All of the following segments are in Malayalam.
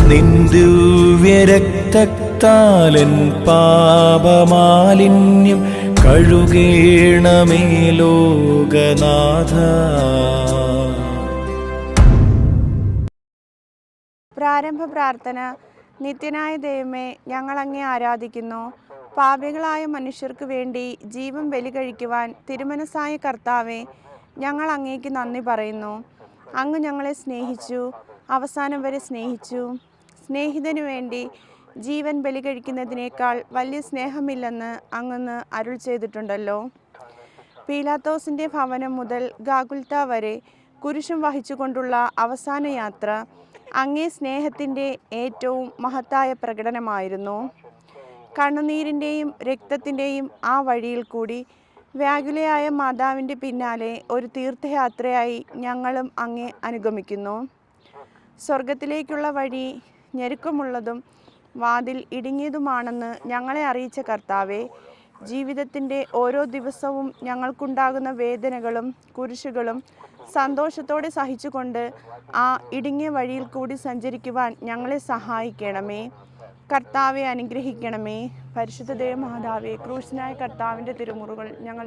നിന്ദിവ്യരക്തത്താലെൻ പാപമാലിന്യം കഴുകേണമേ ലോകനാഥ. പ്രാരംഭ പ്രാർത്ഥന. നിത്യനായ ദൈവമേ, ഞങ്ങൾ അങ്ങേ ആരാധിക്കുന്നു. പാപികളായ മനുഷ്യർക്ക് വേണ്ടി ജീവൻ ബലി കഴിക്കുവാൻ തിരുമനസ്സായ കർത്താവെ, ഞങ്ങൾ അങ്ങേക്ക് നന്ദി പറയുന്നു. അങ്ങ് ഞങ്ങളെ സ്നേഹിച്ചു, അവസാനം വരെ സ്നേഹിച്ചു. സ്നേഹിതനു വേണ്ടി ജീവൻ ബലി കഴിക്കുന്നതിനേക്കാൾ വലിയ സ്നേഹമില്ലെന്ന് അങ്ങ് അരുൾ ചെയ്തിട്ടുണ്ടല്ലോ. പീലാത്തോസിൻ്റെ ഭവനം മുതൽ ഗാഗുൽത്ത വരെ കുരിശും വഹിച്ചുകൊണ്ടുള്ള അവസാന യാത്ര അങ്ങേ സ്നേഹത്തിൻ്റെ ഏറ്റവും മഹത്തായ പ്രകടനമായിരുന്നു. കണ്ണുനീരിൻ്റെയും രക്തത്തിൻ്റെയും ആ വഴിയിൽ കൂടി വ്യാകുലയായ മാതാവിൻ്റെ പിന്നാലെ ഒരു തീർത്ഥയാത്രയായി ഞങ്ങളും അങ്ങേ അനുഗമിക്കുന്നു. സ്വർഗത്തിലേക്കുള്ള വഴി ഞെരുക്കമുള്ളതും വാതിൽ ഇടുങ്ങിയതുമാണെന്ന് ഞങ്ങളെ അറിയിച്ച കർത്താവെ, ജീവിതത്തിൻ്റെ ഓരോ ദിവസവും ഞങ്ങൾക്കുണ്ടാകുന്ന വേദനകളും കുരിശുകളും സന്തോഷത്തോടെ സഹിച്ചുകൊണ്ട് ആ ഇടുങ്ങിയ വഴിയിൽ കൂടി സഞ്ചരിക്കുവാൻ ഞങ്ങളെ സഹായിക്കണമേ. കർത്താവെ അനുഗ്രഹിക്കണമേ. പരിശുദ്ധ ദേവമാതാവേ, ക്രൂശനായ കർത്താവിൻ്റെ തിരുമുറുകൾ ഞങ്ങൾ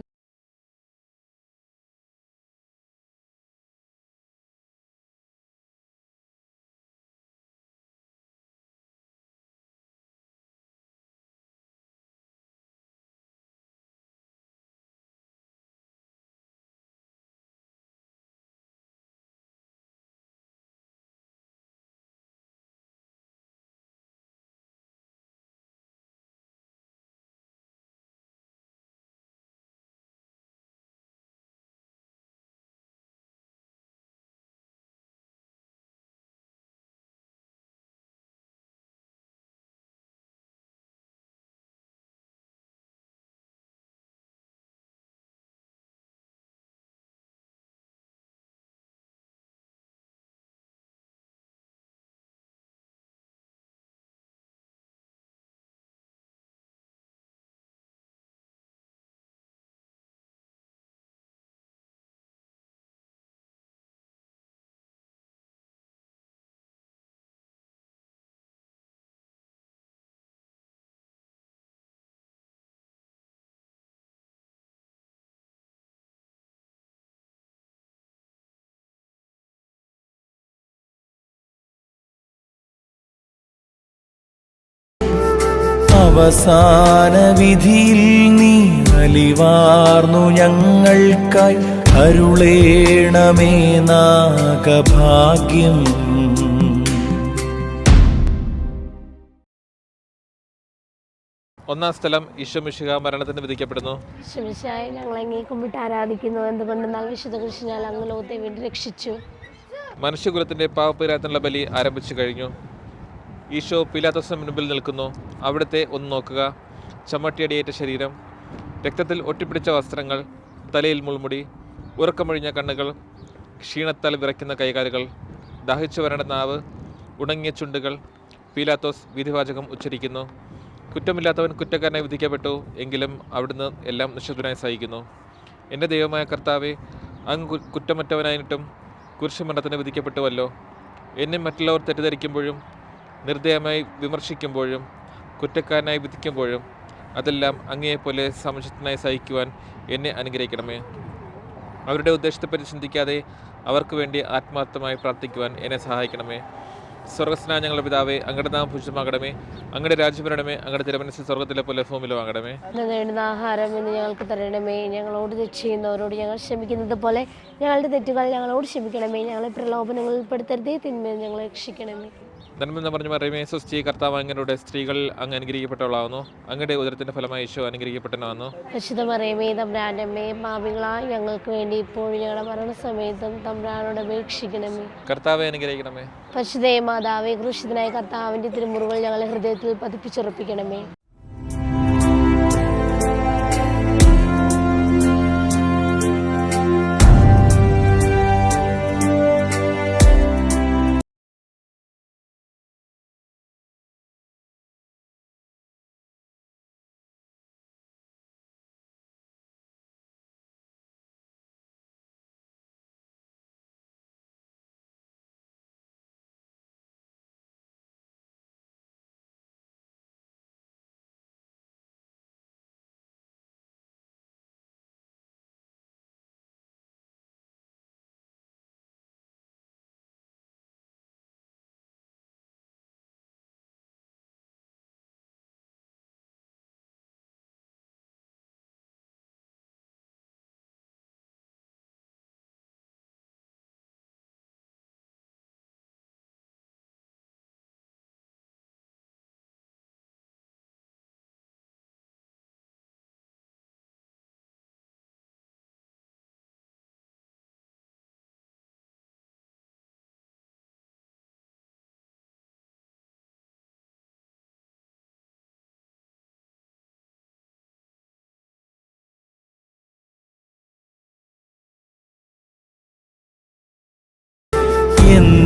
അവസാന വിധിയിൽ നീ അലിവാർന്നു ഞങ്ങൾക്കായി അരുളേണമേ നാഗഭാഗ്യം. ഒന്നാം സ്ഥലം ഈശോ മിശിഹാ മരണത്തിന് വിധിക്കപ്പെടുന്നു. ഈശോ മിശിഹായെ ഞങ്ങൾ അങ്ങേ കുമ്പിട്ട് ആരാധിക്കുന്നു. എന്തുകൊണ്ടെന്നാൽ വിശുദ്ധ കുരിശിനാൽ അങ്ങ് ലോകത്തെ വേണ്ടി രക്ഷിച്ചു. മനുഷ്യകുലത്തിന്റെ പാപപരിഹാരത്തിനുള്ള ബലി ആരംഭിച്ചു കഴിഞ്ഞു. ഈശോ പീലാത്തോസിന് മുൻപിൽ നിൽക്കുന്നു. അവിടുത്തെ ഒന്ന് നോക്കുക. ചമ്മട്ടിയടിയേറ്റ ശരീരം, രക്തത്തിൽ ഒട്ടിപ്പിടിച്ച വസ്ത്രങ്ങൾ, തലയിൽ മുൾമുടി, ഉറക്കമൊഴിഞ്ഞ കണ്ണുകൾ, ക്ഷീണത്താൽ വിറയ്ക്കുന്ന കൈകാലുകൾ, ദാഹിച്ചു വരേണ്ട നാവ്, ഉണങ്ങിയ ചുണ്ടുകൾ. പീലാത്തോസ് വിധിവാചകം ഉച്ചരിക്കുന്നു. കുറ്റമില്ലാത്തവൻ കുറ്റക്കാരനായി വിധിക്കപ്പെട്ടു, എങ്കിലും അവിടുന്ന് എല്ലാം നിശബ്ദനായി സഹിക്കുന്നു. എൻ്റെ ദൈവമായ കർത്താവെ, അങ്ങ് കുറ്റമറ്റവനായിട്ടും കുരിശുമരണത്തിന് വിധിക്കപ്പെട്ടുവല്ലോ. എന്നെ മറ്റുള്ളവർ തെറ്റിദ്ധരിക്കുമ്പോഴും നിർദ്ദയമായി വിമർശിക്കുമ്പോഴും കുറ്റക്കാരനായി വിധിക്കുമ്പോഴും അതെല്ലാം അങ്ങയെപ്പോലെ സമചിത്തനായി സഹിക്കുവാൻ എന്നെ അനുഗ്രഹിക്കണമേ. അവരുടെ ഉദ്ദേശത്തെപ്പറ്റി ചിന്തിക്കാതെ അവർക്ക് വേണ്ടി ആത്മാർത്ഥമായി പ്രാർത്ഥിക്കുവാൻ എന്നെ സഹായിക്കണമേ. സ്വർഗസ്നായ ഞങ്ങളുടെ പിതാവേ, അങ്ങയുടെ നാമം പൂജിതമാകണമേ. അങ്ങയുടെ രാജ്യം വരണമേ. അങ്ങയുടെ തിരുമനസ്സ് സ്വർഗത്തിലെ പോലെ ഭൂമിയിലും ആകണമേ. നേടുന്ന ആഹാരം ഇന്ന് ഞങ്ങൾക്ക് തരണമേ. ഞങ്ങളോട് തെറ്റ് ചെയ്യുന്നവരോട് ഞങ്ങൾ ക്ഷമിക്കുന്നത് പോലെ ഞങ്ങളുടെ തെറ്റുകൾ ഞങ്ങളോട് ക്ഷമിക്കണമേ. ഞങ്ങളെ പ്രലോഭനങ്ങളിൽ ഉൾപ്പെടുത്തരുതേ, തിന്മയിൽ ഞങ്ങളെ രക്ഷിക്കണമേ. നന്മ പറഞ്ഞു പറയുമേ, സ്വസ്തി കർത്താവ് അങ്ങയുടെ സ്ത്രീകൾ അങ്ങ് അനുഗ്രഹിക്കപ്പെട്ടവളാവുന്നു. അങ്ങയുടെ ഉദരത്തിന്റെ ഫലമായി ഈശോ അനുഗ്രഹിക്കപ്പെട്ടവനാവുന്നു. പരിശുദ്ധ മറിയമേ, തമ്പുരാന്റെ അമ്മേ, പാപികളായ ഞങ്ങൾക്ക് വേണ്ടി ഇപ്പോഴും ഞങ്ങളുടെ മരണസമയത്തും തമ്പുരാനോട് അപേക്ഷിക്കണമേ. കർത്താവെ അനുഗ്രഹിക്കണമേ. പരിശുദ്ധ മാതാവേ, ക്രൂശിതനായ കർത്താവിന്റെ തിരുമുറുകൾ ഞങ്ങളെ ഹൃദയത്തിൽ പതിപ്പിച്ചുറപ്പിക്കണമേ.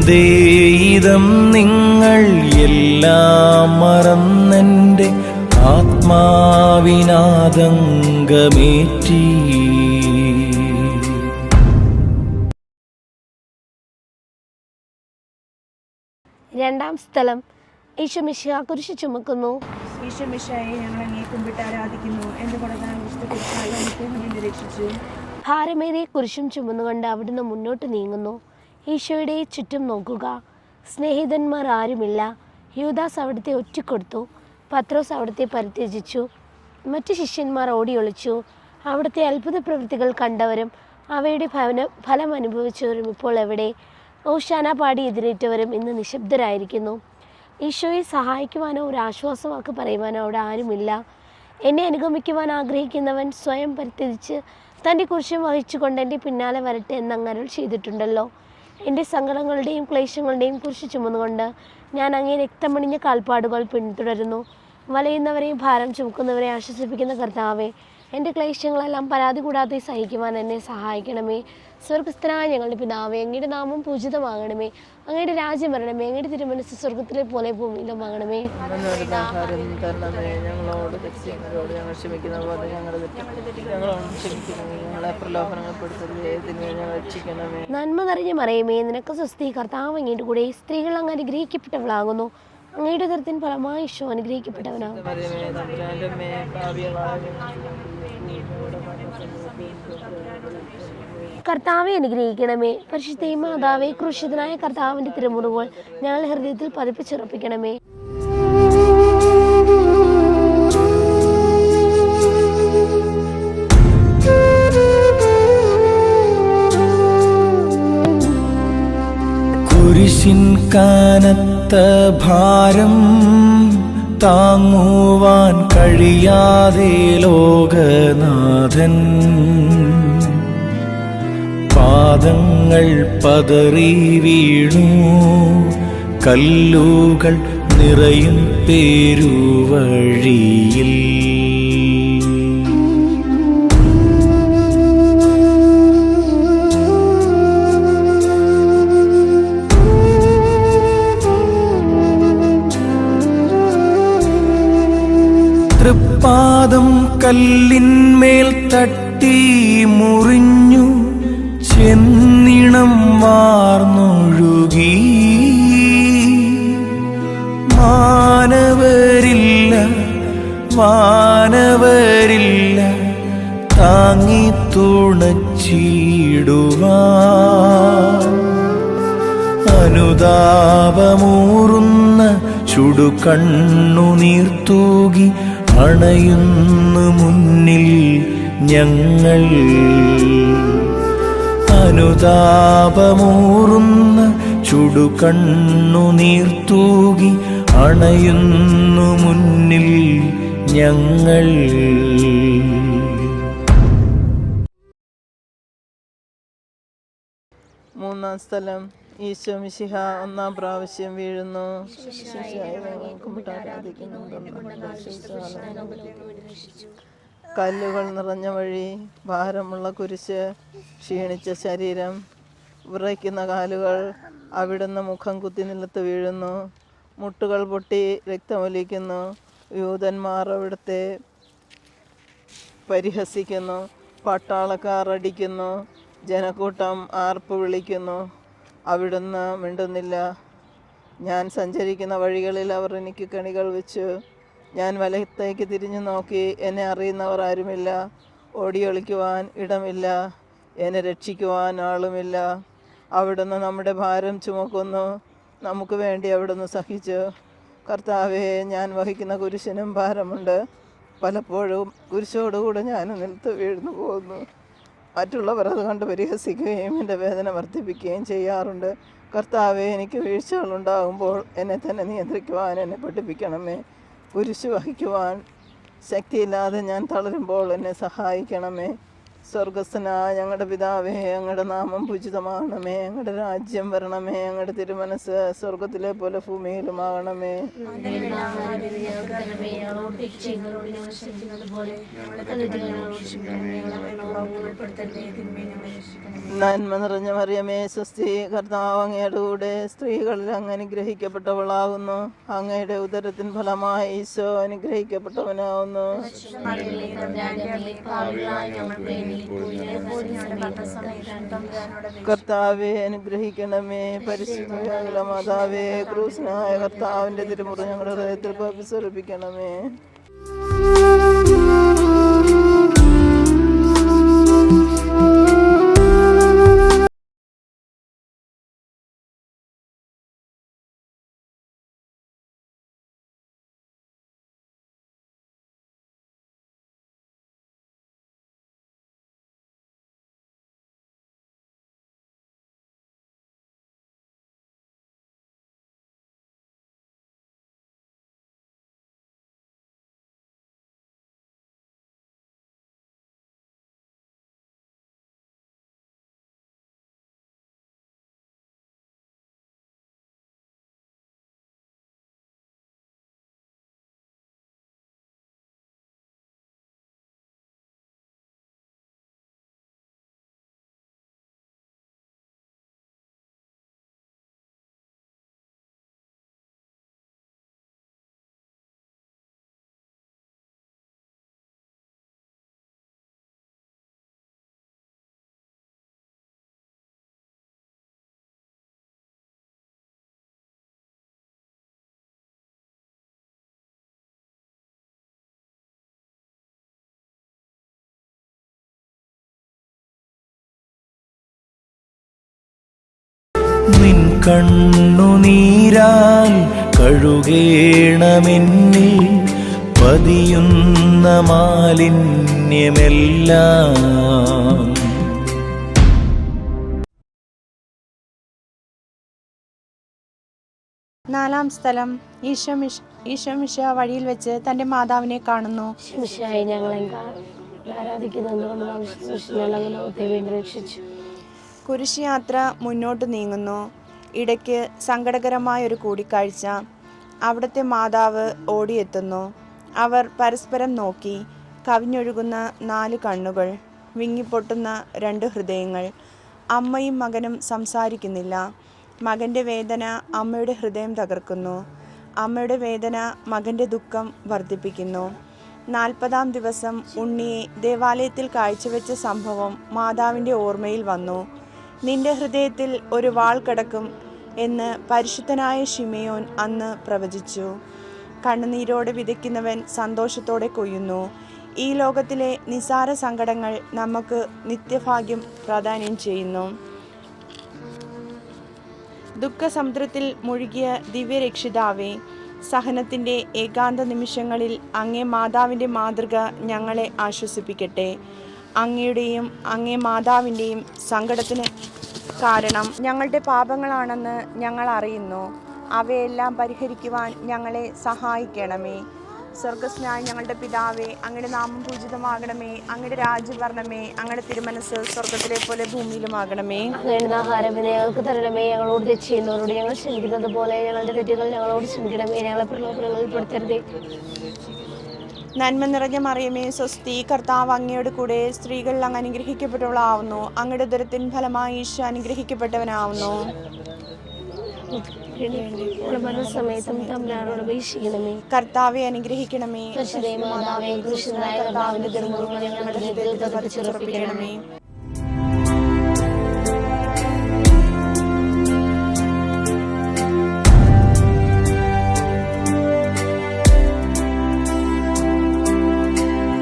ചിന്തേയിതം നിങ്ങൾ എല്ലാം മറന്നെൻ്റെ ആത്മാവിനാതങ്കമേറ്റി. രണ്ടാം സ്ഥലം, ഈശോ മിശിഹാ കുരിശ് ചുമക്കുന്നു. ഈശോ മിശിഹായെ ഞങ്ങൾ അങ്ങേ കുമ്പിട്ട് ആരാധിക്കുന്നു. എൻ്റെ കൊടുക്കാൻ വിശുദ്ധ രക്ഷിച്ചു. ഭാരമേറിയ കുരിശും ചുമന്നുകൊണ്ട് അവിടുന്ന് മുന്നോട്ട് നീങ്ങുന്നു. ഈശോയുടെ ചുറ്റും നോക്കുക. സ്നേഹിതന്മാർ ആരുമില്ല. യൂദാസ് അവിടുത്തെ ഒറ്റിക്കൊടുത്തു. പത്രോസ് അവിടുത്തെ പരിത്യജിച്ചു. മറ്റു ശിഷ്യന്മാർ ഓടിയൊളിച്ചു. അവിടുത്തെ അത്ഭുത പ്രവൃത്തികൾ കണ്ടവരും അവയുടെ ഫലം അനുഭവിച്ചവരും ഇപ്പോൾ എവിടെ? ഓശാന പാടി എതിരേറ്റവരും ഇന്ന് നിശബ്ദരായിരിക്കുന്നു. ഈശോയെ സഹായിക്കുവാനോ ഒരു ആശ്വാസവാക്ക് പറയുവാനോ അവിടെ ആരുമില്ല. എന്നെ അനുഗമിക്കുവാൻ ആഗ്രഹിക്കുന്നവൻ സ്വയം പരിത്യജിച്ച് തൻ്റെ കുരിശും വഹിച്ചുകൊണ്ട് എൻ്റെ പിന്നാലെ വരട്ടെ എന്നങ്ങ് അരുൾ ചെയ്തിട്ടുണ്ടല്ലോ. എൻ്റെ സങ്കടങ്ങളുടെയും ക്ലേശങ്ങളുടെയും കുരിശ് ചുമന്നുകൊണ്ട് ഞാൻ അങ്ങേ രക്തമണിഞ്ഞ കാൽപ്പാടുകൾ പിന്തുടരുന്നു. വലയുന്നവരെയും ഭാരം ചുമക്കുന്നവരെ ആശ്വസിപ്പിക്കുന്ന കർത്താവേ, എൻ്റെ ക്ലേശങ്ങളെല്ലാം പരാതി കൂടാതെ സഹിക്കുവാൻ എന്നെ സഹായിക്കണമേ. സ്വർഗസ്ഥനായ ഞങ്ങളുടെ പിതാവേ, അങ്ങയുടെ നാമം പൂജിതമാകണമേ. അങ്ങയുടെ രാജ്യം വരണമേ. അങ്ങയുടെ തിരുമനസ്സ് സ്വർഗത്തിലെ പോലെ ഭൂമിയിലും ആകണമേ. ഞങ്ങളോട് തെറ്റുന്നവരോട് ഞങ്ങൾ ക്ഷമിക്കുന്ന പോലെ ഞങ്ങളോട് ക്ഷമിക്കണമേ. ഞങ്ങളെ പ്രലോഭനപ്പെടുത്തരുതേ, ഞങ്ങൾ രക്ഷിക്കണമേ. നന്മ നിറഞ്ഞ മറിയമേ, നിനക്ക് സ്വസ്തി, കർത്താവ് അങ്ങയുടെ കൂടെ സ്ത്രീകൾ അങ്ങ് അനുഗ്രഹിക്കപ്പെട്ടവളാകുന്നു. അങ്ങയുടെ ഉദരത്തിൻ ഫലമായി ഈശോ അനുഗ്രഹിക്കപ്പെട്ടവനാകുന്നു. കർത്താവെ അനുഗ്രഹിക്കണമേ. പരിശുദ്ധ മാതാവേ, ക്രൂശിതനായ കർത്താവിൻ്റെ തിരുമുറിവുകൾ ഞങ്ങൾ ഹൃദയത്തിൽ പതിപ്പിച്ചുറപ്പിക്കണമേ. കുരിശിൻ കനത്ത ഭാരം താങ്ങുവാൻ കഴിയാതെ ലോകനാഥൻ പാദങ്ങൾ പതറി വീണു. കല്ലുകൾ നിറയും പേരുവഴിയിൽ. തൃപ്പാദം കല്ലിന്മേൽ തട്ടി മുറിഞ്ഞു. ചെന്നിണം വാർന്നൊഴുകി. മാനവരില്ല വാനവരില്ല താങ്ങി തുണച്ചിടുവാൻ. അനുതാപമൂറുന്ന ചുടുകണ്ണുനീർത്തൂകി അണയുന്നു മുന്നിൽ ഞങ്ങൾ. അനുതാപമൂറുന്ന ചുടുകണ്ണുനീർത്തൂകി അണയുന്നു മുന്നിൽ ഞങ്ങൾ. മൂന്നാം സ്ഥലം, ഈശോ മിശിഹ ഒന്നാം പ്രാവശ്യം വീഴുന്നു. കല്ലുകൾ നിറഞ്ഞ വഴി, ഭാരമുള്ള കുരിശ്, ക്ഷീണിച്ച ശരീരം, വിറയ്ക്കുന്ന കാലുകൾ. അവിടുന്ന് മുഖം കുത്തി നിലത്ത് വീഴുന്നു. മുട്ടുകൾ പൊട്ടി രക്തമൊലിക്കുന്നു. യൂതന്മാർ അവിടുത്തെ പരിഹസിക്കുന്നു. പട്ടാളക്കാർ അടിക്കുന്നു. ജനക്കൂട്ടം ആർപ്പ് വിളിക്കുന്നു. അവിടുന്ന് മിണ്ടുന്നില്ല. ഞാൻ സഞ്ചരിക്കുന്ന വഴികളിൽ അവർ എനിക്ക് കണികൾ വെച്ചു. ഞാൻ വലത്തേക്ക് തിരിഞ്ഞു നോക്കി. എന്നെ അറിയുന്നവർ ആരുമില്ല. ഓടിയൊളിക്കുവാൻ ഇടമില്ല. എന്നെ രക്ഷിക്കുവാൻ ആളുമില്ല. അവിടുന്ന് നമ്മുടെ ഭാരം ചുമക്കുന്നു. നമുക്ക് വേണ്ടി അവിടുന്ന് സഹിച്ചു. കർത്താവേ, ഞാൻ വഹിക്കുന്ന കുരിശിനും ഭാരമുണ്ട്. പലപ്പോഴും കുരിശോടുകൂടെ ഞാൻ നിലത്ത് വീഴ്ന്നു പോകുന്നു. മറ്റുള്ളവർ അതുകൊണ്ട് പരിഹസിക്കുകയും എൻ്റെ വേദന വർദ്ധിപ്പിക്കുകയും ചെയ്യാറുണ്ട്. കർത്താവെ, എനിക്ക് വീഴ്ചകളുണ്ടാകുമ്പോൾ എന്നെ തന്നെ നിയന്ത്രിക്കുവാൻ എന്നെ പഠിപ്പിക്കണമേ. കുരിശ് വഹിക്കുവാൻ ശക്തിയില്ലാതെ ഞാൻ തളരുമ്പോൾ എന്നെ സഹായിക്കണമേ. സ്വർഗസ്ഥനായ ഞങ്ങളുടെ പിതാവേ, അങ്ങയുടെ നാമം പൂജിതമാകണമേ. അങ്ങയുടെ രാജ്യം വരണമേ. അങ്ങയുടെ തിരുമനസ് സ്വർഗത്തിലെ പോലെ ഭൂമിയിലുമാകണമേ. നന്മ നിറഞ്ഞ മറിയമേ, സ്വസ്തി, കർത്താവ് അങ്ങയുടെ കൂടെ സ്ത്രീകളിൽ അങ്ങ് അനുഗ്രഹിക്കപ്പെട്ടവളാകുന്നു. അങ്ങയുടെ ഉദരത്തിൻ ഫലമായി ഈശോ അനുഗ്രഹിക്കപ്പെട്ടവനാകുന്നു. കർത്താവെ അനുഗ്രഹിക്കണമേ. പരിശുദ്ധ മാതാവേ, ക്രൂശനായ കർത്താവിന്റെ തിരുമുറ ഞങ്ങളുടെ ഹൃദയത്തിൽ പ്രസരിപ്പിക്കണമേ. നിൻ കണ്ണുനീരാൽ കഴുകേണമെന്നിൽ പതിയുന്ന മാലിന്യമെല്ലാം. നാലാം സ്ഥലം. ഈശോമിശ വഴിയിൽ വെച്ച് തന്റെ മാതാവിനെ കാണുന്നു. ഞങ്ങളെ ആരാധിക്കുന്നതുകൊണ്ട് രക്ഷിച്ചു. കുരിശ് യാത്ര മുന്നോട്ട് നീങ്ങുന്നു. ഇടയ്ക്ക് സങ്കടകരമായൊരു കൂടിക്കാഴ്ച. അവിടുത്തെ മാതാവ് ഓടിയെത്തുന്നു. അവർ പരസ്പരം നോക്കി. കവിഞ്ഞൊഴുകുന്ന 4 കണ്ണുകൾ, വിങ്ങിപ്പൊട്ടുന്ന 2 ഹൃദയങ്ങൾ. അമ്മയും മകനും സംസാരിക്കുന്നില്ല. മകൻ്റെ വേദന അമ്മയുടെ ഹൃദയം തകർക്കുന്നു. അമ്മയുടെ വേദന മകൻ്റെ ദുഃഖം വർദ്ധിപ്പിക്കുന്നു. 40-ാം ദിവസം ഉണ്ണിയെ ദേവാലയത്തിൽ കാഴ്ചവെച്ച സംഭവം മാതാവിൻ്റെ ഓർമ്മയിൽ വന്നു. നിന്റെ ഹൃദയത്തിൽ ഒരു വാൾ കിടക്കും എന്ന് പരിശുദ്ധനായ ശിമയോൻ അന്ന് പ്രവചിച്ചു. കണ്ണുനീരോടെ വിതയ്ക്കുന്നവൻ സന്തോഷത്തോടെ കൊയ്യുന്നു. ഈ ലോകത്തിലെ നിസാര സങ്കടങ്ങൾ നമുക്ക് നിത്യഭാഗ്യം പ്രദാനം ചെയ്യുന്നു. ദുഃഖസമുദ്രത്തിൽ മുഴുകിയ ദിവ്യരക്ഷിതാവേ, സഹനത്തിൻ്റെ ഏകാന്ത നിമിഷങ്ങളിൽ അങ്ങേ മാതാവിൻ്റെ മാതൃക ഞങ്ങളെ ആശ്വസിപ്പിക്കട്ടെ. അങ്ങയുടെയും അങ്ങേ മാതാവിൻ്റെയും സങ്കടത്തിന് കാരണം ഞങ്ങളുടെ പാപങ്ങളാണെന്ന് ഞങ്ങൾ അറിയുന്നു. അവയെല്ലാം പരിഹരിക്കുവാൻ ഞങ്ങളെ സഹായിക്കണമേ. സ്വർഗസ്നായ ഞങ്ങളുടെ പിതാവേ, അങ്ങയുടെ നാമം പൂജിതമാകണമേ. അങ്ങയുടെ രാജ്യം വരണമേ. അങ്ങയുടെ തിരുമനസ് സ്വർഗത്തിലെ പോലെ ഭൂമിയിലുമാകണമേ. അങ്ങയുടെ ആഹാരം ഞങ്ങൾക്ക് തരണമേ. ഞങ്ങളോട് തെറ്റ് ചെയ്യുന്നവരോട് ഞങ്ങൾ ക്ഷമിക്കുന്നത് പോലെ ഞങ്ങളുടെ തെറ്റുകൾ ഞങ്ങളോട് ക്ഷമിക്കണമേ. ഞങ്ങളെ പ്രലോഭനങ്ങളിൽ പെടുത്തരുതേ. നന്മ നിറഞ്ഞ മറിയമേ, സ്വസ്തി, കർത്താവ് അങ്ങയുടെ കൂടെ സ്ത്രീകളിൽ അങ്ങ് അനുഗ്രഹിക്കപ്പെട്ടവളാവുന്നു. അങ്ങയുടെ ഉദരത്തിൻ ഫലമായി ഈശോ അനുഗ്രഹിക്കപ്പെട്ടവനാവുന്നു. സമയത്തും തമ്പുരാനോട് അപേക്ഷിക്കണമേ. കർത്താവെ അനുഗ്രഹിക്കണമേ. കർത്താവിന്റെ തിരുമുഖങ്ങൾ ഞങ്ങളുടെ ഹൃദയത്തിൽ പതിച്ചുറപ്പിക്കണമേ.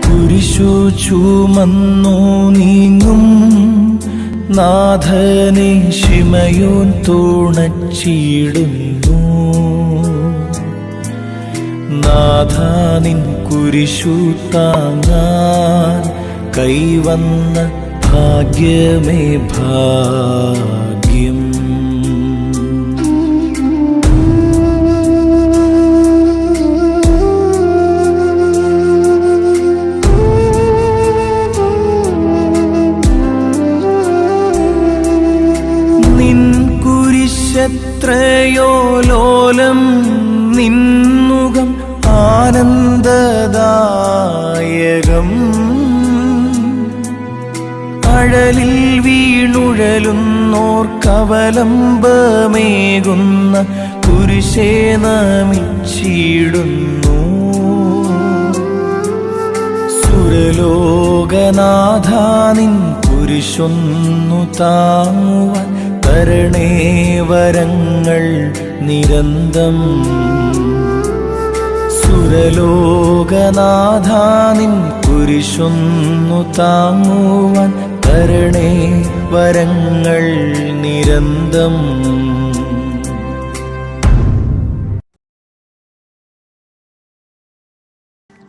കുരിശു ചുമന്നു നീങ്ങും നാഥനെ ശിമയോൻ തുണച്ചിടുന്നു. നാഥ നിൻ കുരിശു താങ്ങാൻ കൈവന്ന ഭാഗ്യമേ ഭാഗ്യം. എത്രയോ നിന്നുകം ആനന്ദദായകം അഴലിൽ വീണുഴലുന്നോർക്കവലംബമേകുന്ന കുരിശേ നമിച്ചിടുന്നു. സുരലോകനാഥാനിൻ കുരിശൊന്നു താങ്ങുവാൻ തരണേ വരങ്ങൾ നിരന്തം. സുരലോകനാഥാനിൻ കുരിശൊന്നു താങ്ങുവാൻ തരണേ വരങ്ങൾ നിരന്തം.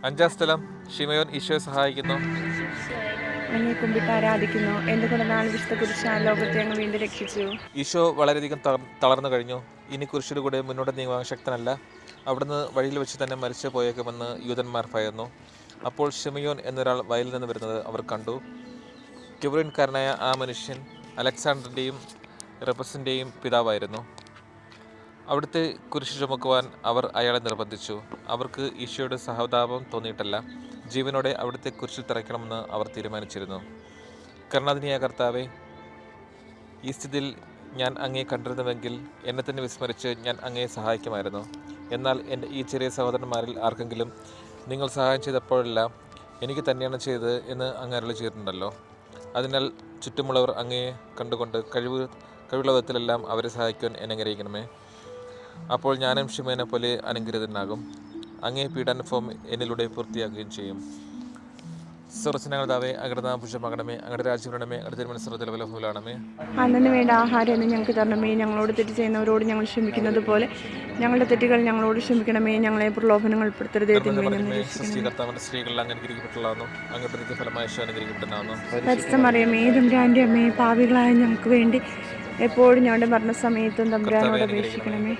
അഞ്ചാം സ്ഥലം ശിമയോൻ ഈശോയെ സഹായിക്കുന്നു. അങ്ങേ കുമ്പിട്ട് ആരാധിക്കുന്നു. എന്തുകൊണ്ടെന്നാൽ വിശുദ്ധ കുരിശാൽ ലോകത്തെ അങ്ങ് വീണ്ടും രക്ഷിച്ചു. ഈശോ വളരെയധികം തളർന്നു കഴിഞ്ഞു. ഇനി കുരിശിലൂടെ കൂടെ മുന്നോട്ട് നീങ്ങുവാൻ ശക്തനല്ല. അവിടുന്ന് വഴിയിൽ വെച്ച് തന്നെ മരിച്ചു പോയേക്കുമെന്ന് യൂതന്മാർ ഭയന്നു. അപ്പോൾ ശിമയോൻ എന്നൊരാൾ വയലിൽ നിന്ന് വരുന്നത് അവർ കണ്ടു. കിബ്രീൻകാരനായ ആ മനുഷ്യൻ അലക്സാണ്ടറിൻ്റെയും റെപ്പസിൻ്റെയും പിതാവായിരുന്നു. അവിടുത്തെ കുരിശ് ചുമക്കുവാൻ അവർ അയാളെ നിർബന്ധിച്ചു. അവർക്ക് ഈശോയുടെ സഹതാപം തോന്നിയിട്ടല്ല, ജീവനോടെ അവിടുത്തെ കുരിശിൽ തറയ്ക്കണമെന്ന് അവർ തീരുമാനിച്ചിരുന്നു. കരുണാധിനിയായ കർത്താവേ, ഈ സ്ഥിതിയിൽ ഞാൻ അങ്ങയെ കണ്ടിരുന്നുവെങ്കിൽ എന്നെ തന്നെ വിസ്മരിച്ച് ഞാൻ അങ്ങയെ സഹായിക്കുമായിരുന്നു. എന്നാൽ എൻ്റെ ഈ ചെറിയ സഹോദരന്മാരിൽ ആർക്കെങ്കിലും നിങ്ങൾ സഹായം ചെയ്തപ്പോഴെല്ലാം എനിക്ക് തന്നെയാണ് ചെയ്തത് എന്ന് അങ്ങ് അരുളി ചെയ്തിട്ടുണ്ടല്ലോ. അതിനാൽ ചുറ്റുമുള്ളവർ അങ്ങയെ കണ്ടുകൊണ്ട് കഴിവുള്ള വിധത്തിലെല്ലാം അവരെ സഹായിക്കുവാൻ എന്നെ അനുഗ്രഹിക്കണമേ. അപ്പോൾ ഞാനും ശിമയോനെ പോലെ അനുഗ്രഹീതനാകും. അങ്ങേ പീഡാനുഭവം എന്നിലൂടെ പൂർത്തിയാക്കുകയും ചെയ്യും. സ്വർഗ്ഗസ്നാഗതാവേ, അങ്ങയുടെ നാമം പൂജിതമാകണമേ, അങ്ങയുടെ രാജ്യം വരണമേ, അങ്ങയുടെ തിരുമനസ്സുള്ളതിലെ പോലെ ഭൂമിയിലാണമേ. അന്നു വേണ്ട ആഹാരം എന്ന് ഞങ്ങൾക്ക് തരണമേ. ഞങ്ങളോട് തെറ്റ് ചെയ്യുന്നവരോട് ഞങ്ങൾ ക്ഷമിക്കുന്നത് പോലെ ഞങ്ങളുടെ തെറ്റുകൾ ഞങ്ങളോട് ക്ഷമിക്കണമേ. ഞങ്ങളെ പ്രലോഭനങ്ങൾ ഉൾപ്പെടുത്തരുതേ. കർത്താവിന്റെ സ്ത്രീകളിൽ അങ്ങ് അനുഗ്രഹിക്കപ്പെട്ടുള്ളതാകുന്നു. അങ്ങയുടെ ഫലമായ അനുഗ്രഹിക്കപ്പെട്ടാകുന്നു. പരിശുദ്ധ മറിയമേ, തമ്പുരാന്റെ അമ്മേ, പാപികളായ ഞങ്ങൾക്ക് വേണ്ടി എപ്പോഴും ഞങ്ങളുടെ മരണസമയത്തും തമ്പുരാനോട് അപേക്ഷിക്കണമേ.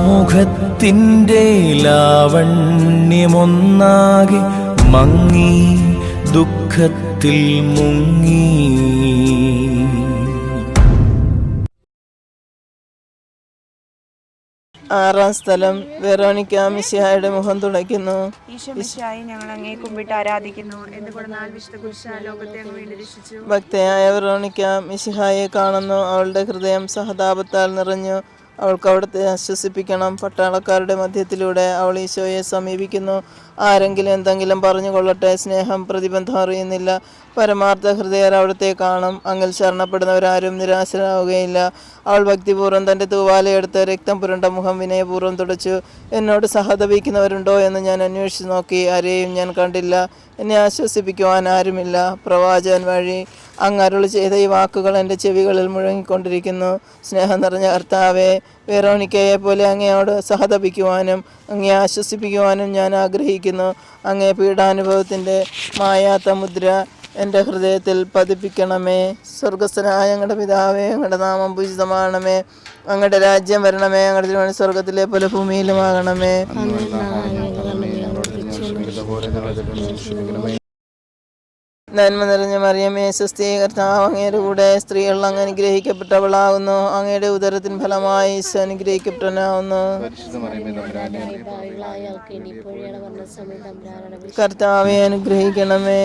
മുഖത്തിൻ്റെ ലാവണ്യമൊന്നാകെ മങ്ങി ദുഃഖത്തിൽ മുങ്ങി. ആറാം സ്ഥലം വെറോണിക്ക മിശിഹായുടെ മുഖം തുളയ്ക്കുന്നു. ഈശോ മിശിഹായെ, ഞങ്ങൾ അങ്ങേ കുമ്പിട്ട് ആരാധിക്കുന്നു. എന്തുകൊണ്ടെന്നാൽ വിശുദ്ധ കുരിശാൽ ലോകത്തെ അങ്ങ് വീണ്ടും രക്ഷിച്ചു. ഭക്തയായ വെറോണിക്ക മിശിഹായെ കാണുന്നു. അവളുടെ ഹൃദയം സഹതാപത്താൽ നിറഞ്ഞു. അവൾക്ക് അവിടുത്തെ ആശ്വസിപ്പിക്കണം. പട്ടാളക്കാരുടെ മധ്യത്തിലൂടെ അവൾ ഈശോയെ സമീപിക്കുന്നു. ആരെങ്കിലും എന്തെങ്കിലും പറഞ്ഞുകൊള്ളട്ടെ, സ്നേഹം പ്രതിബന്ധം അറിയുന്നില്ല. പരമാർത്ഥ ഹൃദയർ അവിടുത്തെ കാണും. അങ്ങിൽ ശരണപ്പെടുന്നവരാരും നിരാശരാവുകയില്ല. അവൾ ഭക്തിപൂർവ്വം തൻ്റെ തൂവാലയെടുത്ത് രക്തം പുരണ്ട മുഖം വിനയപൂർവ്വം തുടച്ചു. എന്നോട് സഹതപിക്കുന്നവരുണ്ടോ എന്ന് ഞാൻ അന്വേഷിച്ചു നോക്കി, ആരെയും ഞാൻ കണ്ടില്ല. എന്നെ ആശ്വസിപ്പിക്കുവാൻ ആരുമില്ല. പ്രവാചകൻ വഴി അങ്ങ് അരുളി ചെയ്ത ഈ വാക്കുകൾ എൻ്റെ ചെവികളിൽ മുഴങ്ങിക്കൊണ്ടിരിക്കുന്നു. സ്നേഹം നിറഞ്ഞ കർത്താവേ, വെറോണിക്കയെ പോലെ അങ്ങയോട് സഹതപിക്കുവാനും അങ്ങേ ആശ്വസിപ്പിക്കുവാനും ഞാൻ ആഗ്രഹിക്കുന്നു. അങ്ങേ പീഡാനുഭവത്തിൻ്റെ മായാത്ത മുദ്ര എൻ്റെ ഹൃദയത്തിൽ പതിപ്പിക്കണമേ. സ്വർഗസ്ഥനായ ഞങ്ങളുടെ പിതാവേ, ഞങ്ങളുടെ നാമം പൂജിതമാണമേ. അങ്ങയുടെ രാജ്യം വരണമേ. അങ്ങയുടെ തിരുമണി സ്വർഗത്തിലെ പോലെ ഭൂമിയിലുമാകണമേ. നന്മ നിറഞ്ഞ മറിയമേ, സ്വസ്തി, കർത്താവ് അങ്ങയുടെ കൂടെ, സ്ത്രീകൾ അങ്ങ് അനുഗ്രഹിക്കപ്പെട്ടവളാകുന്നു. അങ്ങയുടെ ഉദരത്തിൻ ഫലമായി ഈശോ അനുഗ്രഹിക്കപ്പെട്ടവനാകുന്നു. കർത്താവെ അനുഗ്രഹിക്കണമേ.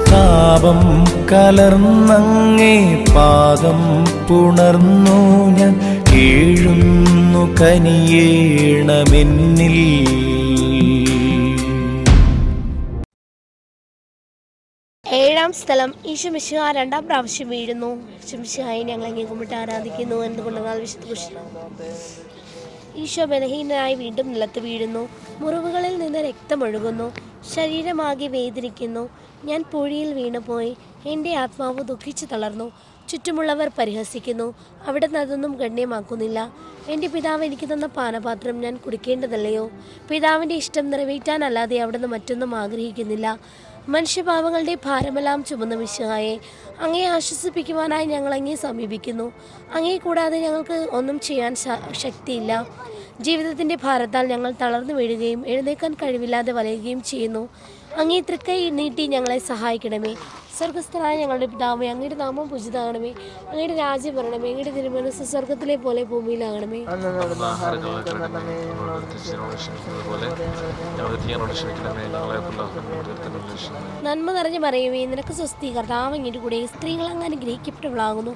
പാപം കലർന്നങ്ങേ പാദം പുണർന്നു ഞാൻ കീഴുന്നു കനിയേണമെന്നിൽ. ഏഴാം സ്ഥലം, ഈശോ മിശിഹ രണ്ടാം പ്രാവശ്യം വീഴുന്നു. ഈശോ മിശിഹായെ ഞങ്ങൾ അങ്ങേ കുമ്പിട്ട് ആരാധിക്കുന്നു. എന്തുകൊണ്ടെന്നാൽ വിശുദ്ധ കുരിശിൽ ഈശോ ബലഹീനനായി വീണ്ടും നിലത്ത് വീഴുന്നു. മുറിവുകളിൽ നിന്ന് രക്തമൊഴുകുന്നു. ശരീരമാകെ വേദനിക്കുന്നു. ഞാൻ പൂഴിയിൽ വീണുപോയി. എൻ്റെ ആത്മാവ് ദുഃഖിച്ചു തളർന്നു. ചുറ്റുമുള്ളവർ പരിഹസിക്കുന്നു. അവിടുന്ന് അതൊന്നും ഗണ്യമാക്കുന്നില്ല. എൻ്റെ പിതാവ് എനിക്ക് തന്ന പാനപാത്രം ഞാൻ കുടിക്കേണ്ടതല്ലയോ? പിതാവിൻ്റെ ഇഷ്ടം നിറവേറ്റാനല്ലാതെ അവിടുന്ന് മറ്റൊന്നും ആഗ്രഹിക്കുന്നില്ല. മനുഷ്യപാപങ്ങളുടെ ഭാരമെല്ലാം ചുമന്ന മിശിഹായെ, അങ്ങേ ആശ്വസിപ്പിക്കുവാനായി ഞങ്ങൾ അങ്ങേ സമീപിക്കുന്നു. അങ്ങേ കൂടാതെ ഞങ്ങൾക്ക് ഒന്നും ചെയ്യാൻ ശക്തിയില്ല. ജീവിതത്തിൻ്റെ ഭാരത്താൽ ഞങ്ങൾ തളർന്നു വീഴുകയും എഴുന്നേൽക്കാൻ കഴിവില്ലാതെ വലയുകയും ചെയ്യുന്നു. അങ്ങേ തൃക്കൈ നീട്ടി ഞങ്ങളെ സഹായിക്കണമേ. സ്വർഗസ്ഥനായ ഞങ്ങളുടെ പിതാവേ, അങ്ങയുടെ നാമം പൂജിതമാകണമേ. അങ്ങയുടെ രാജ്യം വരണമേ. അങ്ങയുടെ തിരുമനസ്സ് സ്വർഗത്തിലെ പോലെ ഭൂമിയിലാകണമേ. നന്മ നിറഞ്ഞ മറിയമേ, നിനക്ക് സ്വസ്തി, കർത്താവ് അങ്ങയുടെ കൂടെ, സ്ത്രീകൾ അങ്ങ് അനുഗ്രഹിക്കപ്പെട്ടവളാകുന്നു.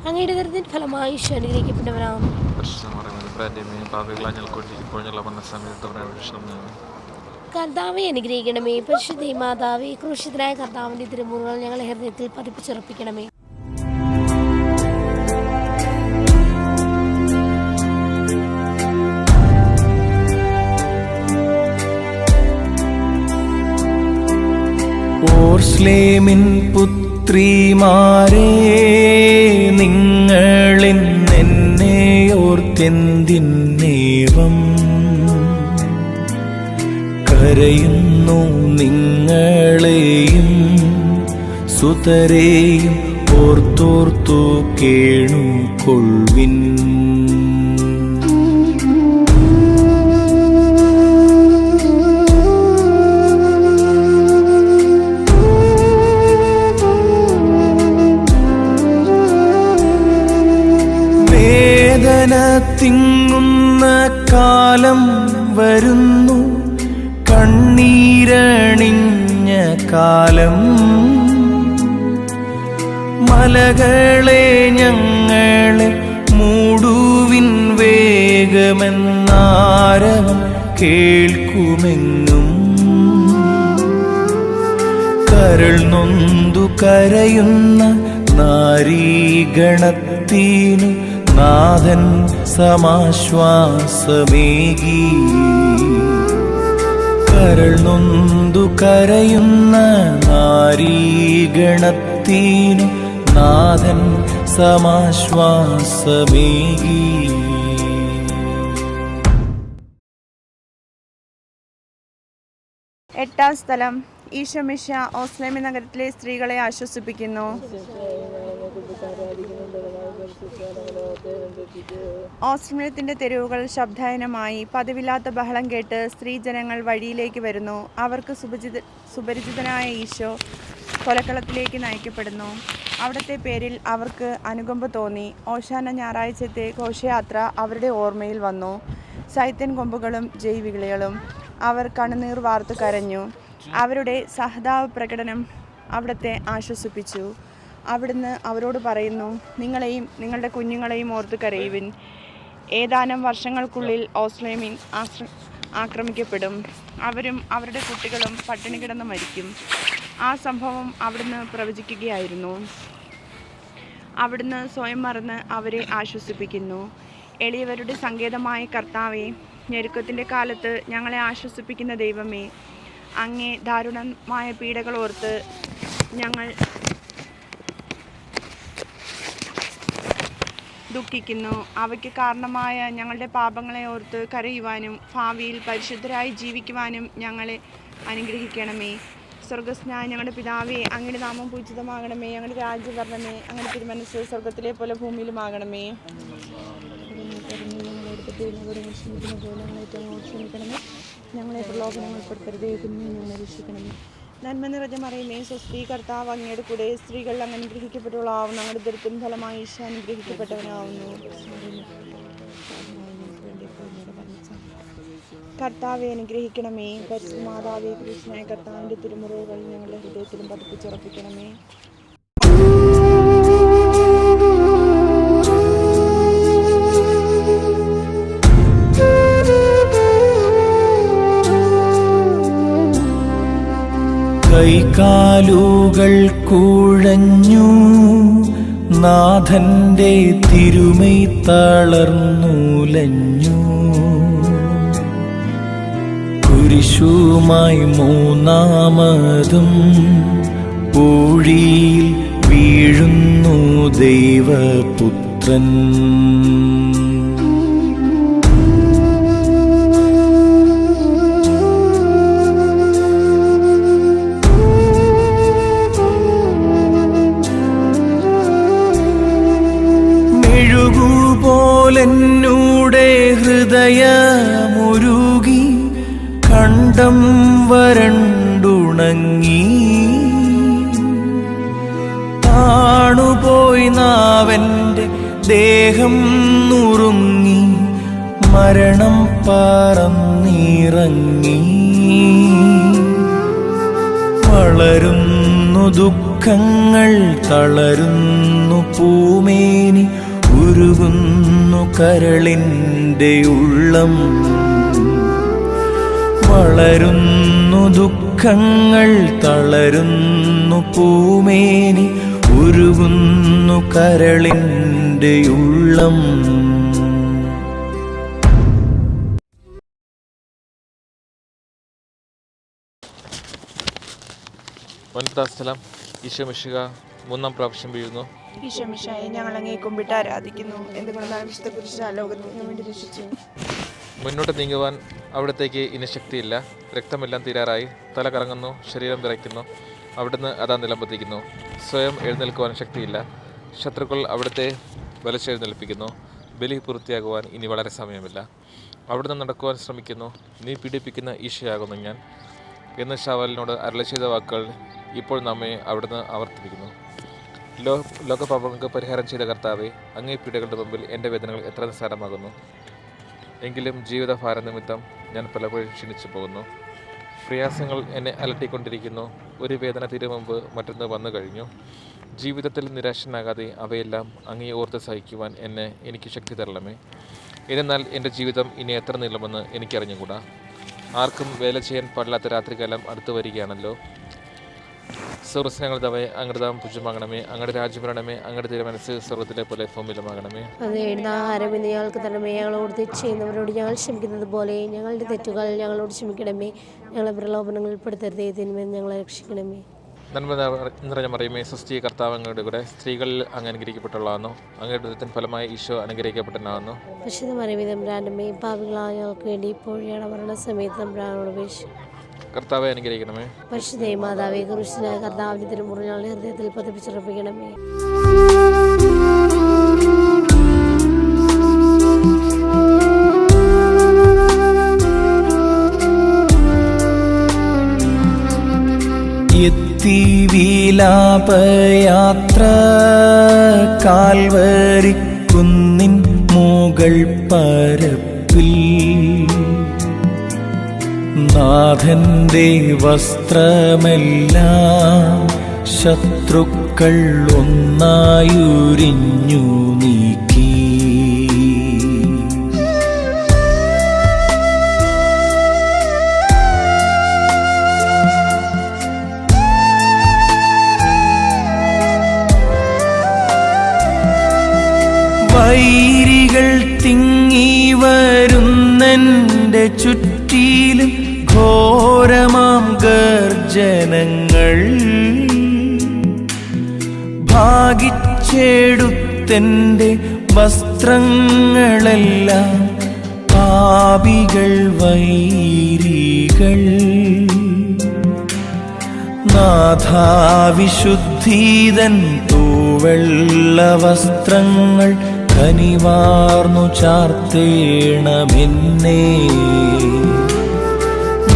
അങ്ങയുടെ ഉദരത്തിൻ ഫലമായി ഈശോ അനുഗ്രഹിക്കപ്പെട്ടവനാകുന്നു. കർത്താവെ അനുഗ്രഹിക്കണമേ. പരിശുദ്ധ മാതാവേ, ക്രൂശിതനായ കർത്താവിൻ്റെ തിരുമുറുകൾ ഞങ്ങളുടെ ഹൃദയത്തിൽ പതിപ്പിച്ചുറപ്പിക്കണമേ. ഓർസ്ലേമിൻ പുത്രിമാരേ, നിങ്ങളിന്നെന്നെ ഓർത്തെന്തിന്നേവം കരയുന്നു? നിങ്ങളെയും സുതരെയും ഓർത്തോർത്തു കേണുകൊള്ളുവിൻ. വേദന തിങ്ങുന്ന കാലം വരുന്നു, കണ്ണീരണിഞ്ഞ കാലം. മലകളെ ഞങ്ങളെ മൂടുവിൻ വേഗമെന്നാരവം കേൾക്കുമെങ്ങും. കരൾ നൊന്തു കരയുന്ന നാരീഗണത്തിനു നാഥൻ സമാശ്വാസമേകി. കരൾ നൊന്തു കരയുന്ന നാരീഗണത്തിനു നാഥൻ സമാശ്വാസമേകി. എട്ടാം സ്ഥലം. ഈശോ മിശിഹ ഓസ്ലേമി നഗരത്തിലെ സ്ത്രീകളെ ആശ്വസിപ്പിക്കുന്നു. ഓസ്ലേമിയത്തിന്റെ തെരുവുകൾ ശബ്ദഹീനമായി. പതിവില്ലാത്ത ബഹളം കേട്ട് സ്ത്രീജനങ്ങൾ വഴിയിലേക്ക് വരുന്നു. അവർക്ക് സുപരിചിതനായ ഈശോ കൊലക്കളത്തിലേക്ക് നയിക്കപ്പെടുന്നു. അവിടുത്തെ പേരിൽ അവർക്ക് അനുകമ്പ തോന്നി. ഓശാന ഞായറാഴ്ചത്തെ ഘോഷയാത്ര അവരുടെ ഓർമ്മയിൽ വന്നു. സൈത്യൻ കൊമ്പുകളും ജൈവികളികളും. അവർ കണ്ണുനീർ വാർത്തു കരഞ്ഞു. അവരുടെ സഹതാപ പ്രകടനം അവിടുത്തെ ആശ്വസിപ്പിച്ചു. അവിടുന്ന് അവരോട് പറയുന്നു, നിങ്ങളെയും നിങ്ങളുടെ കുഞ്ഞുങ്ങളെയും ഓർത്ത് കരയുവിൻ. ഏതാനും വർഷങ്ങൾക്കുള്ളിൽ ഓസ്ലേമിൻ ആക്രമിക്കപ്പെടും. അവരും അവരുടെ കുട്ടികളും പട്ടിണി കിടന്ന് മരിക്കും. ആ സംഭവം അവിടുന്ന് പ്രവചിക്കുകയായിരുന്നു. അവിടുന്ന് സ്വയം മറന്ന് അവരെ ആശ്വസിപ്പിക്കുന്നു. എളിയവരുടെ സങ്കേതമായ കർത്താവേ, ഞെരുക്കത്തിൻ്റെ കാലത്ത് ഞങ്ങളെ ആശ്വസിപ്പിക്കുന്ന ദൈവമേ, അങ്ങേ ദാരുണമായ പീഡകൾ ഓർത്ത് ഞങ്ങൾ ദുഃഖിക്കുന്നു. അവയ്ക്ക് കാരണമായ ഞങ്ങളുടെ പാപങ്ങളെ ഓർത്ത് കരയുവാനും ഭാവിയിൽ പരിശുദ്ധരായി ജീവിക്കുവാനും ഞങ്ങളെ അനുഗ്രഹിക്കണമേ. സ്വർഗസ്നായ ഞങ്ങളുടെ പിതാവേ, അങ്ങയുടെ നാമം പൂജിതമാകണമേ. ഞങ്ങളുടെ രാജ്യം വരണമേ. അങ്ങയുടെ തിരുമനസ്സ് സ്വർഗത്തിലെ പോലെ ഭൂമിയിലുമാകണമേ. ക്ഷമിക്കണമേ. ഞങ്ങളെ പ്രലോഭനങ്ങൾ പെടുത്തരുതേ, ഞങ്ങളെ രക്ഷിക്കണമേ. നന്മ നിറഞ്ഞ മറിയമേ, സ്വസ്തി, കർത്താവ് അങ്ങയുടെ കൂടെ സ്ത്രീകൾ അങ്ങ് അനുഗ്രഹിക്കപ്പെട്ടവളാവുന്നു. അങ്ങയുടെ ദുരിതത്തിൻ ഫലമായി ഈശോ അനുഗ്രഹിക്കപ്പെട്ടവനാവുന്നു. കർത്താവെ അനുഗ്രഹിക്കണമേ. പരിശുദ്ധ മാതാവേ, കൃഷ്ണനായ കർത്താവിൻ്റെ തിരുമുറിവുകൾ ഞങ്ങളുടെ ഹൃദയത്തിലും പതിപ്പിച്ചുറപ്പിക്കണമേ. കൈകാലുകൾ കുഴഞ്ഞു, നാഥന്റെ തിരുമൈ തളർന്നുലഞ്ഞു. കുരിശുമായി മൂന്നാമതും പൂഴിയിൽ വീഴുന്നു ദൈവപുത്രൻ. മെഴുകുപോലെന്നൂടെ ഹൃദയമുരുകി, കണ്ടം വരണ്ടുണങ്ങി. താണുപോയി നാവന്റെ ദേഹം നുറുങ്ങി, മരണം പറന്നിറങ്ങി. വളരുന്നു ദുഃഖങ്ങൾ, തളരുന്നു പൂമേനി, ഉരുകുന്നു കരളിൻ്റെ ഉള്ളം. വളരുന്നു ദുഃഖങ്ങൾ, തളരുന്നു പൂമേനി, ഉരുകുന്നു കരളിൻ്റെ ഉള്ളം. ഒൻപതാം സ്ഥലം. ഈശോ മിശിഹ മൂന്നാം പ്രാവശ്യം വീഴുന്നു. ഈശോ മിശിഹായെ ഞങ്ങൾ അങ്ങേ കുമ്പിട്ട് ആരാധിക്കുന്നു. എന്തുകൊണ്ടാണ് വിശുദ്ധ കുരിശ് ലോകത്തിന് വേണ്ടി രക്ഷിച്ചു. മുന്നോട്ട് നീങ്ങുവാൻ അവിടത്തേക്ക് ഇനി ശക്തിയില്ല. രക്തമെല്ലാം തീരാറായി. തല കറങ്ങുന്നു, ശരീരം വിറയ്ക്കുന്നു. അവിടുന്ന് അതാ നിലംപതിക്കുന്നു. സ്വയം എഴുന്നേൽക്കുവാൻ ശക്തിയില്ല. ശത്രുക്കൾ അവിടുത്തെ വലിച്ചെഴുന്നേൽപ്പിക്കുന്നു. ബലി പൂർത്തിയാകുവാൻ ഇനി വളരെ സമയമില്ല. അവിടുന്ന് നടക്കുവാൻ ശ്രമിക്കുന്നു. നീ പീഡിപ്പിക്കുന്ന ഈശോയാകുന്നു ഞാൻ എന്ന് ശാവലിനോട് അരുളി ചെയ്ത വാക്കുകൾ ഇപ്പോൾ നമ്മെ അവിടുന്ന് ആവർത്തിപ്പിക്കുന്നു. ലോകപാപങ്ങൾക്ക് പരിഹാരം ചെയ്ത കർത്താവെ, അങ്ങേ പീഡകളുടെ മുമ്പിൽ എൻ്റെ വേദനകൾ എത്ര നിസ്സാരമാകുന്നു. എങ്കിലും ജീവിതഭാര നിമിത്തം ഞാൻ പലപ്പോഴും ക്ഷീണിച്ചു പോകുന്നു. പ്രയാസങ്ങൾ എന്നെ അലട്ടിക്കൊണ്ടിരിക്കുന്നു. ഒരു വേദന തീരും മുമ്പ് മറ്റൊന്ന് വന്നു കഴിഞ്ഞു. ജീവിതത്തിൽ നിരാശനാകാതെ അവയെല്ലാം അങ്ങേ ഓർത്ത് സഹിക്കുവാൻ എനിക്ക് ശക്തി തരണമേ. എന്നാൽ എൻ്റെ ജീവിതം ഇനി എത്ര നീളുമെന്ന് എനിക്കറിഞ്ഞുകൂടാ. ആർക്കും വേല ചെയ്യാൻ പാടില്ലാത്ത രാത്രികാലം അടുത്തു വരികയാണല്ലോ. സ്വർഗസ്നങ്ങൾ തവേ, അങ്ങയുടെ നാമം പൂജ്യമാകണമേ. അങ്ങയുടെ രാജ്യം വരണമേ. അങ്ങയുടെ തിരുമനസ്സ് സ്വർഗത്തിലെ പോലെ ഭൂമിയിലുമാകണമേ. അത് ആഹാരം ഇന്ന് ഞങ്ങൾക്ക് തരണമേ. ഞങ്ങളോട് തെറ്റ് ചെയ്യുന്നവരോട് ഞങ്ങൾ ക്ഷമിക്കുന്നത് പോലെ ഞങ്ങളുടെ തെറ്റുകൾ ഞങ്ങളോട് ക്ഷമിക്കണമേ. ഞങ്ങളെ പ്രലോഭനങ്ങളിൽ പെടുത്തരുതേ, തിന്മയിൽ ഞങ്ങളെ രക്ഷിക്കണമേ. നന്മ നിറഞ്ഞ മറിയമേ, സ്വസ്തി, കർത്താവ് അങ്ങയുടെ കൂടെ സ്ത്രീകളിൽ അങ്ങ് അനുഗ്രഹിക്കപ്പെട്ടുള്ളതാകുന്നു. അങ്ങയുടെ ഉദരത്തിൻ ഫലമായി ഈശോ അനുഗ്രഹിക്കപ്പെട്ടവനാകുന്നു. പരിശുദ്ധ മറിയമേ തമ്പുരാൻ്റമ്മേ, പാപികളായ ഞങ്ങൾക്ക് വേണ്ടി ഇപ്പോഴും മരണസമയത്ത് തമ്പുരാനോട് അപേക്ഷിക്കും. കർത്താവെ അനുഗ്രഹിക്കണമേ. പരിശുദ്ധ മാതാവേ, കുരിശിനായ കർത്താവിന്റെ തിരുമുറിഞ്ഞാളെ ഹൃദയത്തിൽ പതിപ്പിച്ചുറപ്പിക്കണമേ. എത്തി വിലാപയാത്ര കാൽവരി കുന്നിൻ മുകൾ പരപ്പിൽ നാഥന്റെ വസ്ത്രമെല്ലാം ശത്രുക്കൾ ഒന്നായുരിഞ്ഞു നീക്കി. വൈരികൾ തിങ്ങി വരുന്നെൻ്റെ ചുറ്റിലും ഘോരമാം ഗർജനങ്ങൾ ഭാഗിച്ചെടുത്തെൻ്റെ വസ്ത്രങ്ങളെല്ലാം പാപികൾ വൈരികൾ. നാഥാവിശുദ്ധീതൻ തൂവെള്ള വസ്ത്രങ്ങൾ കനിവാർന്നു ചാർത്തേണമെന്നേ.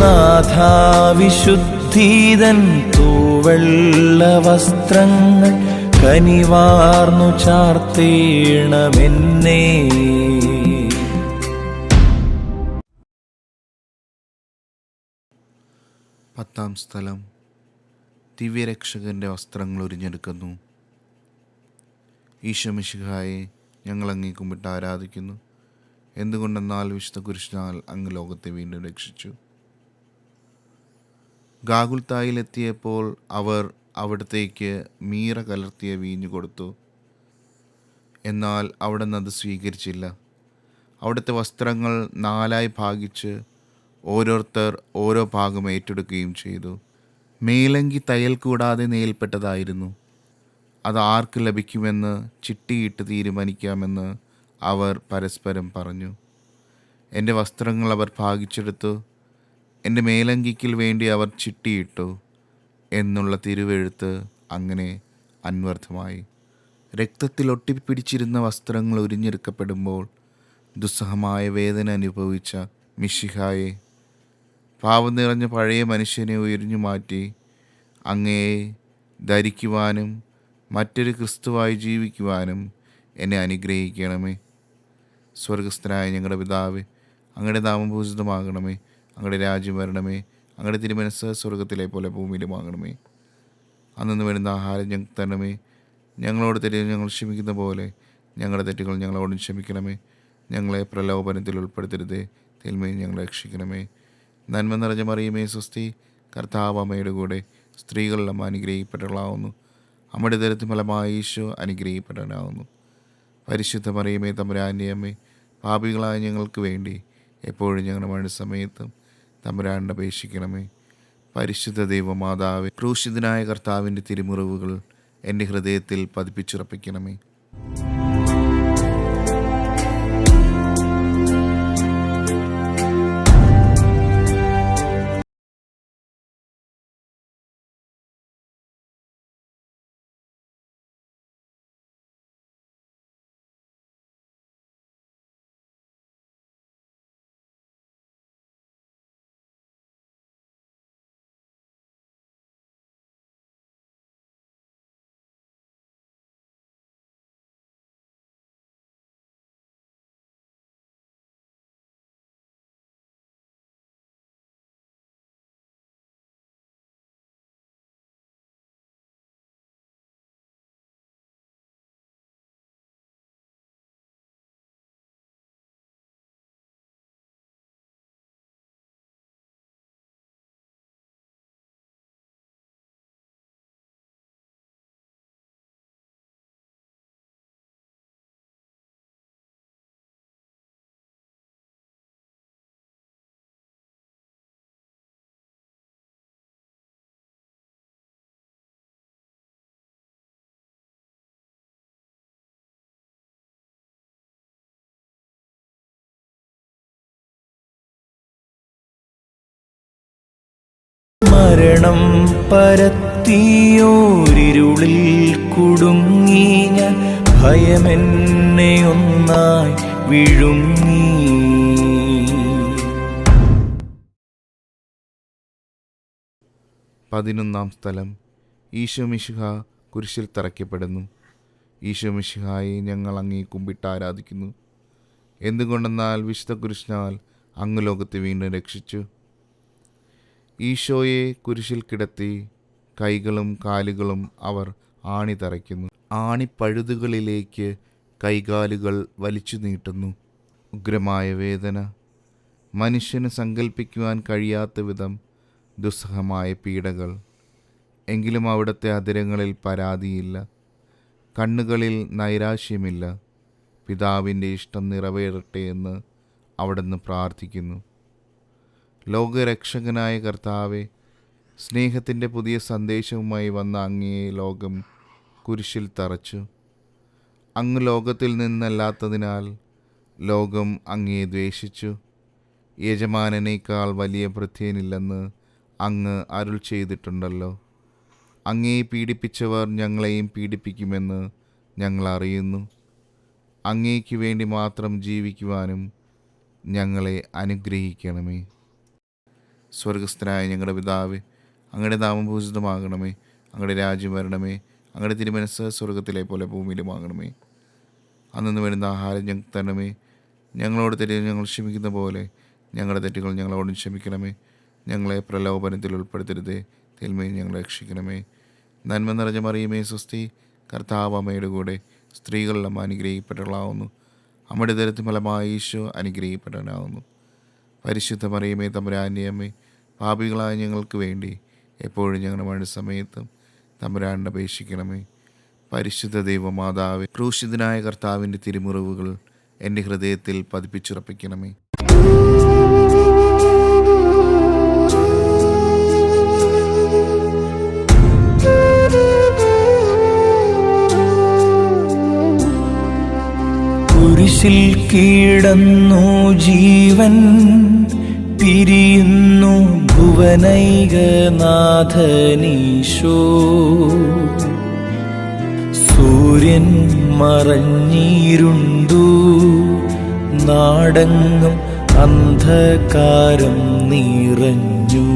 നാഥാവിശുദ്ധീതൻ തൂവെള്ള വസ്ത്രങ്ങൾ കനിവാർന്നു ചാർത്തേണമെന്നേ. പത്താം സ്ഥലം. ദിവ്യരക്ഷകൻ്റെ വസ്ത്രങ്ങൾ ഉരിഞ്ഞെടുക്കുന്നു. ഈശോ മിശിഹായെ, ഞങ്ങൾ അങ്ങേ കുമ്പിട്ട് ആരാധിക്കുന്നു. എന്തുകൊണ്ടെന്നാൽ വിശുദ്ധ കുരിശിനാൽ അങ്ങ് ലോകത്തെ വീണ്ടും രക്ഷിച്ചു. ഗാഗുൽത്തായിലെത്തിയപ്പോൾ അവർ അവിടത്തേക്ക് മീറ കലർത്തിയ വീഞ്ഞു കൊടുത്തു. എന്നാൽ അവിടുന്ന് അത് സ്വീകരിച്ചില്ല. അവിടുത്തെ വസ്ത്രങ്ങൾ 4 ഭാഗിച്ച് ഓരോരുത്തർ ഓരോ ഭാഗം ഏറ്റെടുക്കുകയും ചെയ്തു. മേലങ്കി തയ്യൽ കൂടാതെ നെയ്യൽപ്പെട്ടതായിരുന്നു. അത് ആർക്ക് ലഭിക്കുമെന്ന് ചിട്ടിയിട്ട് തീരുമാനിക്കാമെന്ന് അവർ പരസ്പരം പറഞ്ഞു. എൻ്റെ വസ്ത്രങ്ങൾ അവർ ഭാഗിച്ചെടുത്തു, എൻ്റെ മേലങ്കിക്കിൽ വേണ്ടി അവർ ചിട്ടിയിട്ടു എന്നുള്ള തിരുവെഴുത്ത് അങ്ങനെ അന്വർത്ഥമായി. രക്തത്തിൽ ഒട്ടിപ്പിടിച്ചിരുന്ന വസ്ത്രങ്ങൾ ഉരിഞ്ഞെടുക്കപ്പെടുമ്പോൾ ദുസ്സഹമായ വേദന അനുഭവിച്ച മിശിഹായെ, പാപം നിറഞ്ഞ പഴയ മനുഷ്യനെ ഉയർന്നു മാറ്റി അങ്ങയെ ധരിക്കുവാനും മറ്റൊരു ക്രിസ്തുവായി ജീവിക്കുവാനും എന്നെ അനുഗ്രഹിക്കണമേ. സ്വർഗസ്ഥനായ ഞങ്ങളുടെ പിതാവേ, അങ്ങയുടെ നാമം പൂജിതമാകണമേ. അങ്ങയുടെ രാജ്യം വരണമേ. അങ്ങയുടെ തിരുമനസ്സ് സ്വർഗത്തിലെ പോലെ ഭൂമിയിലുമാകണമേ. അന്നു വരുന്ന ആഹാരം ഞങ്ങൾക്ക് തരണമേ. ഞങ്ങളോട് തെറ്റുകൾ ഞങ്ങൾ ക്ഷമിക്കുന്ന പോലെ ഞങ്ങളുടെ തെറ്റുകൾ ഞങ്ങളോടും ക്ഷമിക്കണമേ. ഞങ്ങളെ പ്രലോഭനത്തിൽ ഉൾപ്പെടുത്തരുതേ, തിന്മയിൽ ഞങ്ങളെ രക്ഷിക്കണമേ. നന്മ നിറഞ്ഞ മറിയമേ, സ്വസ്തി, കർത്താവ് അമ്മയുടെ കൂടെ സ്ത്രീകളെല്ലാം അനുഗ്രഹിക്കപ്പെട്ടവളാവുന്നു. അമ്മയുടെ ഉദരത്തിൻ ഫലമായി ഈശോ അനുഗ്രഹിക്കപ്പെട്ടവനാവുന്നു. പരിശുദ്ധ മറിയമേ തമ്പുരാൻ്റെ അമ്മേ, പാപികളായ ഞങ്ങൾക്ക് വേണ്ടി എപ്പോഴും ഞങ്ങളുടെ മരണസമയത്തും തമ്പുരാനെ അപേക്ഷിക്കണമേ. പരിശുദ്ധ ദൈവമാതാവേ, ക്രൂശിതനായ കർത്താവിൻ്റെ തിരുമുറിവുകൾ എൻ്റെ ഹൃദയത്തിൽ പതിപ്പിച്ചുറപ്പിക്കണമേ. മരണം പരത്തിയോരിരുളിൽ കുടുങ്ങി ഞാൻ, ഭയമെന്നെ ഒന്നായി വിഴുങ്ങി. പതിനൊന്നാം സ്ഥലം. ഈശോ മിശിഹ കുരിശിൽ തറയ്ക്കപ്പെടുന്നു. ഈശോ മിശിഹായെ ഞങ്ങൾ അങ്ങേ കുമ്പിട്ട് ആരാധിക്കുന്നു. എന്തുകൊണ്ടെന്നാൽ വിശുദ്ധ കുരിശിനാൽ അങ്ങ് ലോകത്തെ വീണ്ടും രക്ഷിച്ചു. ഈശോയെ കുരിശിൽ കിടത്തി കൈകളും കാലുകളും അവർ ആണി തറയ്ക്കുന്നു. ആണിപ്പഴുതുകളിലേക്ക് കൈകാലുകൾ വലിച്ചു നീട്ടുന്നു. ഉഗ്രമായ വേദന, മനുഷ്യന് സങ്കല്പിക്കുവാൻ കഴിയാത്ത വിധം ദുസ്സഹമായ പീഡകൾ. എങ്കിലും അവിടുത്തെ അധരങ്ങളിൽ പരാതിയില്ല, കണ്ണുകളിൽ നൈരാശ്യമില്ല. പിതാവിൻ്റെ ഇഷ്ടം നിറവേറട്ടെ എന്ന് അവിടുന്ന് പ്രാർത്ഥിക്കുന്നു. ലോകരക്ഷകനായ കർത്താവെ, സ്നേഹത്തിൻ്റെ പുതിയ സന്ദേശവുമായി വന്ന അങ്ങയെ ലോകം കുരിശിൽ തറച്ചു. അങ്ങ് ലോകത്തിൽ നിന്നല്ലാത്തതിനാൽ ലോകം അങ്ങയെ ദ്വേഷിച്ചു. യജമാനനേക്കാൾ വലിയ ഭൃത്യനില്ലെന്ന് അങ്ങ് അരുൾ ചെയ്തിട്ടുണ്ടല്ലോ. അങ്ങയെ പീഡിപ്പിച്ചവർ ഞങ്ങളെയും പീഡിപ്പിക്കുമെന്ന് ഞങ്ങൾ അറിയുന്നു. അങ്ങേക്ക് വേണ്ടി മാത്രം ജീവിക്കുവാനും ഞങ്ങളെ അനുഗ്രഹിക്കണമേ. സ്വർഗസ്ഥനായ ഞങ്ങളുടെ പിതാവേ, അങ്ങയുടെ നാമം പൂജിതമാകണമേ. അങ്ങയുടെ രാജ്യം വരണമേ. അങ്ങയുടെ തിരുമനസ്സ് സ്വർഗത്തിലെ പോലെ ഭൂമിയിലുമാകണമേ. അന്നു വേണ്ടുന്ന ആഹാരം ഞങ്ങൾക്ക് തരണമേ. ഞങ്ങളോട് തെറ്റുകൾ ഞങ്ങൾ ക്ഷമിക്കുന്ന പോലെ ഞങ്ങളുടെ തെറ്റുകൾ ഞങ്ങളോടും ക്ഷമിക്കണമേ. ഞങ്ങളെ പ്രലോഭനത്തിൽ ഉൾപ്പെടുത്തരുതേ, തിന്മയിൽ ഞങ്ങളെ രക്ഷിക്കണമേ. നന്മ നിറഞ്ഞ മറിയമേ സ്വസ്തി, കർത്താവ് അമ്മയുടെ കൂടെ സ്ത്രീകളെല്ലാം അനുഗ്രഹിക്കപ്പെട്ടവളാവുന്നു. അമ്മയുടെ ദരത്തിൻ ഫലമായി ഈശോ അനുഗ്രഹിക്കപ്പെട്ടവനാവുന്നു. പരിശുദ്ധ മറിയമേ തമ്പുരാൻ്റെ അമ്മേ, പാപികളായ ഞങ്ങൾക്ക് വേണ്ടി എപ്പോഴും ഞങ്ങളുടെ മരണസമയത്തും തമ്പുരാനെ അപേക്ഷിക്കണമേ. പരിശുദ്ധ ദൈവമാതാവേ, ക്രൂശിതനായ കർത്താവിൻ്റെ തിരുമുറിവുകൾ എൻ്റെ ഹൃദയത്തിൽ പതിപ്പിച്ചുറപ്പിക്കണമേ. കുരിശിൽ കീടന്നു ജീവൻ പിരിയുന്നു ഭുവനൈകനാഥനീശോ. സൂര്യൻ മറഞ്ഞിരുണ്ടു, നാടെങ്ങും അന്ധകാരം നിറഞ്ഞു.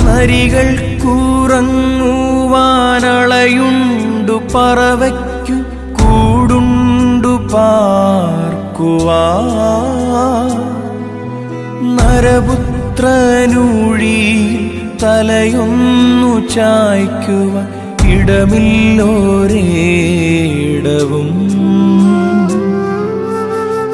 നരികൾക്കുറങ്ങുവാനളയുണ്ടു, പറവയ്ക്കു കൂടുണ്ടു പാർക്കുവാൻ. നരപുത്രനൂഴിയിൽ തലയൊന്നു ചായ്ക്കുവാൻ ഇടമില്ലോരേടവും.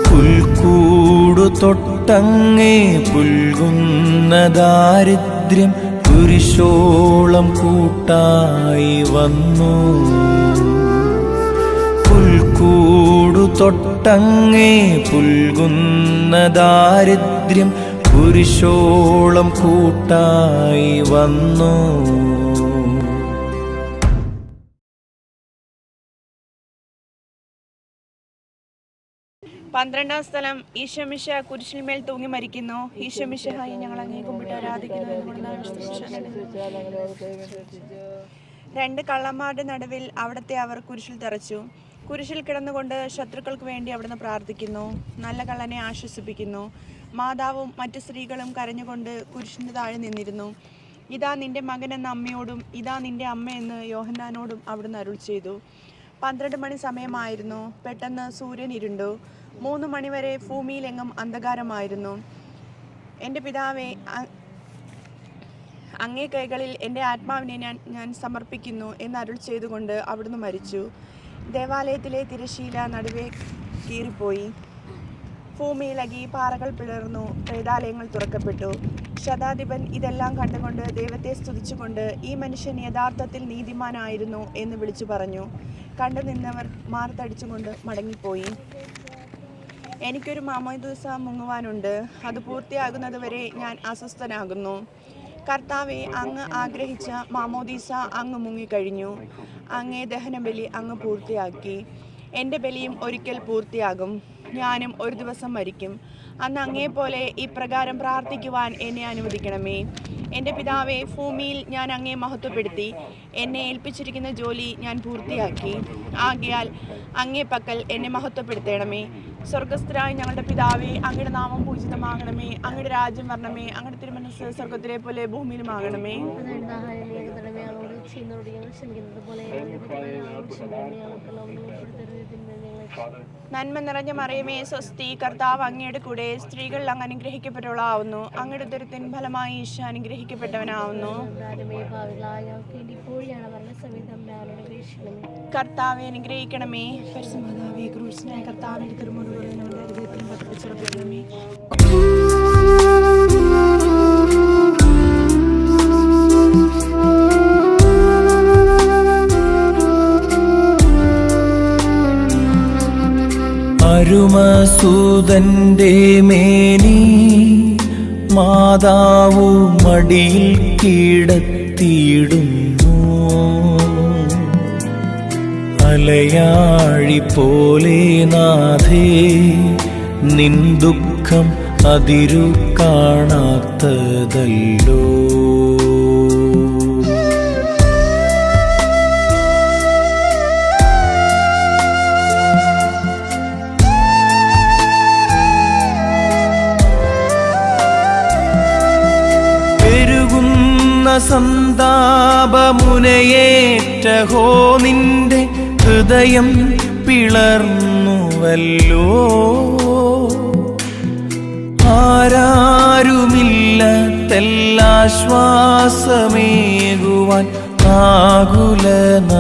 പുൽക്കൂടു തൊട്ടങ്ങേ പുൽകുന്ന ദാരിദ്ര്യം കുരിശോളം കൂട്ടായി വന്നു. പുൽക്കൂടു തൊട്ടങ്ങേ പുൽകുന്ന ദാരിദ്ര്യം കുരിശോളം കൂട്ടായി വന്നു. പന്ത്രണ്ടാം സ്ഥലം. ഈശോമിശിഹ കുരിശിന്മേൽ തൂങ്ങി മരിക്കുന്നു. ഈശോമിശിഹായെ ഞങ്ങൾ അങ്ങേ കുമ്പിട്ട് ആരാധിക്കുന്നു. രണ്ട് കള്ളന്മാരുടെ നടുവിൽ അവിടത്തെ അവർ കുരിശിൽ തറച്ചു. കുരിശിൽ കിടന്നുകൊണ്ട് ശത്രുക്കൾക്ക് വേണ്ടി അവിടുന്ന് പ്രാർത്ഥിക്കുന്നു. നല്ല കള്ളനെ ആശ്വസിപ്പിക്കുന്നു. മാതാവും മറ്റു സ്ത്രീകളും കരഞ്ഞുകൊണ്ട് കുരിശിൻ്റെ താഴെ നിന്നിരുന്നു. ഇതാ നിന്റെ മകൻ എന്ന അമ്മയോടും ഇതാ നിന്റെ അമ്മ എന്ന് യോഹന്നാനോടും അവിടുന്ന് അരുൾ ചെയ്തു. 12 മണി സമയമായിരുന്നു. പെട്ടെന്ന് സൂര്യൻ ഇരുണ്ടു. 3 മണിവരെ ഭൂമിയിലെങ്ങും അന്ധകാരമായിരുന്നു. എൻ്റെ പിതാവേ, അങ്ങേ കൈകളിൽ എൻ്റെ ആത്മാവിനെ ഞാൻ സമർപ്പിക്കുന്നു എന്ന് അരുൾ ചെയ്തുകൊണ്ട് അവിടുന്ന് മരിച്ചു. ദേവാലയത്തിലെ തിരശീല നടുവേ കീറിപ്പോയി. ഭൂമിയിളകി, പാറകൾ പിളർന്നു, പ്രേതാലയങ്ങൾ തുറക്കപ്പെട്ടു. ശതാധിപൻ ഇതെല്ലാം കണ്ടുകൊണ്ട് ദൈവത്തെ സ്തുതിച്ചുകൊണ്ട് ഈ മനുഷ്യൻ യഥാർത്ഥത്തിൽ നീതിമാനായിരുന്നു എന്ന് വിളിച്ചു പറഞ്ഞു. കണ്ടു നിന്നവർ മാർത്തടിച്ചുകൊണ്ട് മടങ്ങിപ്പോയി. എനിക്കൊരു മാമോദീസ മുങ്ങുവാനുണ്ട്. അത് പൂർത്തിയാകുന്നത് വരെ ഞാൻ അസ്വസ്ഥനാകുന്നു. കർത്താവെ, അങ്ങ് ആഗ്രഹിച്ച മാമോദീസ അങ്ങ് മുങ്ങിക്കഴിഞ്ഞു. അങ്ങേ ദഹനബലി അങ്ങ് പൂർത്തിയാക്കി. എൻ്റെ ബലിയും ഒരിക്കൽ പൂർത്തിയാകും. ഞാനും ഒരു ദിവസം മരിക്കും. അന്ന് അങ്ങേപ്പോലെ ഇപ്രകാരം പ്രാർത്ഥിക്കുവാൻ എന്നെ അനുവദിക്കണമേ. എൻ്റെ പിതാവെ, ഭൂമിയിൽ ഞാൻ അങ്ങേ മഹത്വപ്പെടുത്തി. എന്നെ ഏൽപ്പിച്ചിരിക്കുന്ന ജോലി ഞാൻ പൂർത്തിയാക്കി. ആകയാൽ അങ്ങേ പക്കൽ എന്നെ മഹത്വപ്പെടുത്തണമേ. സ്വർഗസ്ഥരായ ഞങ്ങളുടെ പിതാവേ, അങ്ങയുടെ നാമം പൂജിതമാകണമേ. അങ്ങയുടെ രാജ്യം വരണമേ. അങ്ങയുടെ തിരുമനസ്സ് സ്വർഗത്തിലെ പോലെ ഭൂമിയിലുമാകണമേ. നന്മ നിറഞ്ഞ മറിയമേ, സ്വസ്തി, കർത്താവ് അങ്ങയുടെ കൂടെ. സ്ത്രീകൾ അങ്ങ് അനുഗ്രഹിക്കപ്പെട്ടവളാവുന്നു. അങ്ങയുടെ ഉദരത്തിൻ ഫലമായി ഈശോ അനുഗ്രഹിക്കപ്പെട്ടവനാവുന്നു. കർത്താവെ, അനുഗ്രഹിക്കണമേ. പരിശുദ്ധമാതാവേ, ക്രൂശിനായ കർത്താവിന്റെ തിരുമുറിവുകൾ ഞങ്ങളുടെ ഹൃദയത്തിൽ പതിപ്പിച്ചുറപ്പിക്കണമേ. അരുമസൂതന്റെ മേനി മാതാവു മടിയിൽ കിടത്തിയിടുന്നു. അലയാഴി പോലെ നാഥേ, നിൻ ദുഃഖം അതിരു കാണാത്തതല്ലോ. സന്താപമുനയേറ്റഹോ, നിന്റെ ഹൃദയം പിളർന്നുവല്ലോ. ആരാരുമില്ലതെല്ലാശ്വാസമേകുവാൻ ആകുലനായികേ.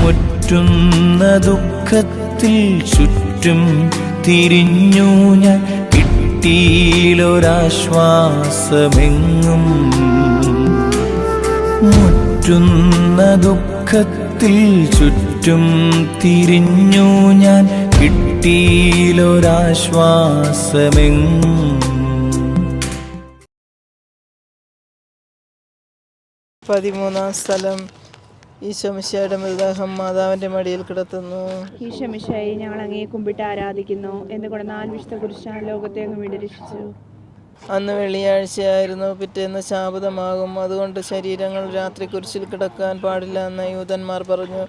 മുറ്റുന്ന ദുഃഖത്തിൽ ചുറ്റും തിരിഞ്ഞു ഞാൻ, ൊരാശ്വാസമെങ്ങും. മുറ്റുന്ന ദുഃഖത്തിൽ ചുറ്റും തിരിഞ്ഞു ഞാൻ, കിട്ടിയിലൊരാശ്വാസമെങ്ങും. പതിമൂന്നാം സ്ഥലം. ഈശോ മിശിഹായുടെ മൃതദേഹം മാതാവിന്റെ മടിയിൽ കിടത്തുന്നു. ഈശോ മിശിഹായെ, ഞങ്ങൾ അങ്ങയെ കുമ്പിട്ട് ആരാധിക്കുന്നു. എന്തുകൊണ്ടെന്നാൽ വിശുദ്ധ കുരിശാൻ ലോകത്തെ അങ്ങ് വീട് രക്ഷിച്ചു. അന്ന് വെള്ളിയാഴ്ചയായിരുന്നു. പിറ്റേന്ന് ശാബതമാകും. അതുകൊണ്ട് ശരീരങ്ങൾ രാത്രി കുരിശിൽ കിടക്കാൻ പാടില്ല എന്ന് യൂതന്മാർ പറഞ്ഞു.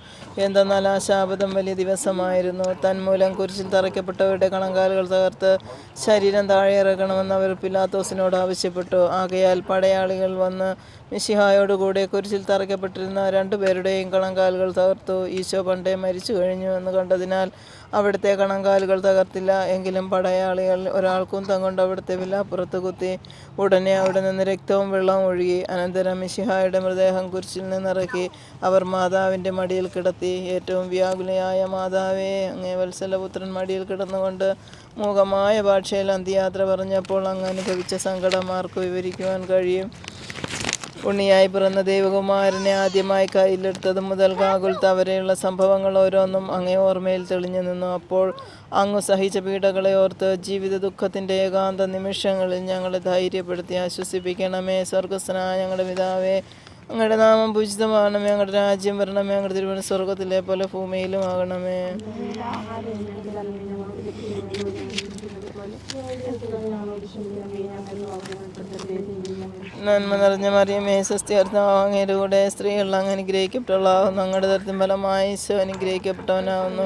എന്തെന്നാൽ ആ ശാബതം വലിയ ദിവസമായിരുന്നു. തന്മൂലം കുരിശിൽ തറയ്ക്കപ്പെട്ടവരുടെ കണങ്കാലുകൾ തകർത്ത് ശരീരം താഴെ ഇറക്കണമെന്ന് അവർ പിലാത്തോസിനോട് ആവശ്യപ്പെട്ടു. ആകയാൽ പടയാളികൾ വന്ന് മിശിഹായോടുകൂടെ കുരിശിൽ തറയ്ക്കപ്പെട്ടിരുന്ന 2 പേരുടെയും കണങ്കാലുകൾ തകർത്തു. ഈശോ പണ്ടേ മരിച്ചു കഴിഞ്ഞു എന്ന് കണ്ടതിനാൽ അവിടുത്തെ കണങ്കാലുകൾ തകർത്തില്ല. എങ്കിലും പടയാളികൾ ഒരാൾ കുന്തം കൊണ്ട് അവിടുത്തെ വിലാപ്പുറത്ത് കുത്തി. ഉടനെ അവിടെ നിന്ന് രക്തവും വെള്ളവും ഒഴുകി. അനന്തരം മിശിഹായുടെ മൃതദേഹം കുരിശിൽ നിന്നിറക്കി അവർ മാതാവിൻ്റെ മടിയിൽ കിടത്തി. ഏറ്റവും വ്യാകുലയായ മാതാവേ, അങ്ങേ വത്സലപുത്രൻ മടിയിൽ കിടന്നുകൊണ്ട് മൂകമായ ഭാഷയിൽ അന്ത്യയാത്ര പറഞ്ഞപ്പോൾ അങ്ങ് അനുഭവിച്ച സങ്കടം ആർക്ക് വിവരിക്കുവാൻ കഴിയും? ഉണ്ണിയായി പിറന്ന ദൈവകുമാരനെ ആദ്യമായി കയ്യിലെടുത്തത് മുതൽ ഗാഗുൽത്ത വരെയുള്ള സംഭവങ്ങൾ ഓരോന്നും അങ്ങേ ഓർമ്മയിൽ തെളിഞ്ഞു നിന്നു. അപ്പോൾ അങ്ങ് സഹിച്ച പീഡകളെ ഓർത്ത് ജീവിത ദുഃഖത്തിൻ്റെ ഏകാന്ത നിമിഷങ്ങളിൽ ഞങ്ങളെ ധൈര്യപ്പെടുത്തി ആശ്വസിപ്പിക്കണമേ. സ്വർഗസ്ഥനായ ഞങ്ങളുടെ പിതാവേ, അങ്ങയുടെ നാമം പൂജിതമാകണമേ. ഞങ്ങളുടെ രാജ്യം വരണമേ. ഞങ്ങളുടെ തിരുമനസ്സ് സ്വർഗത്തിലെ പോലെ ഭൂമിയിലും ആകണമേ. നന്മ നിറഞ്ഞ മറിയമേ, സ്വസ്തി, കർത്താവ് അങ്ങയുടെ കൂടെ. സ്ത്രീകൾ അങ്ങ് അനുഗ്രഹിക്കപ്പെട്ടവളാകുന്നു. അങ്ങയുടെ ഉദരത്തിൻ ഫലമായി ഈശോ അനുഗ്രഹിക്കപ്പെട്ടവനാകുന്നു.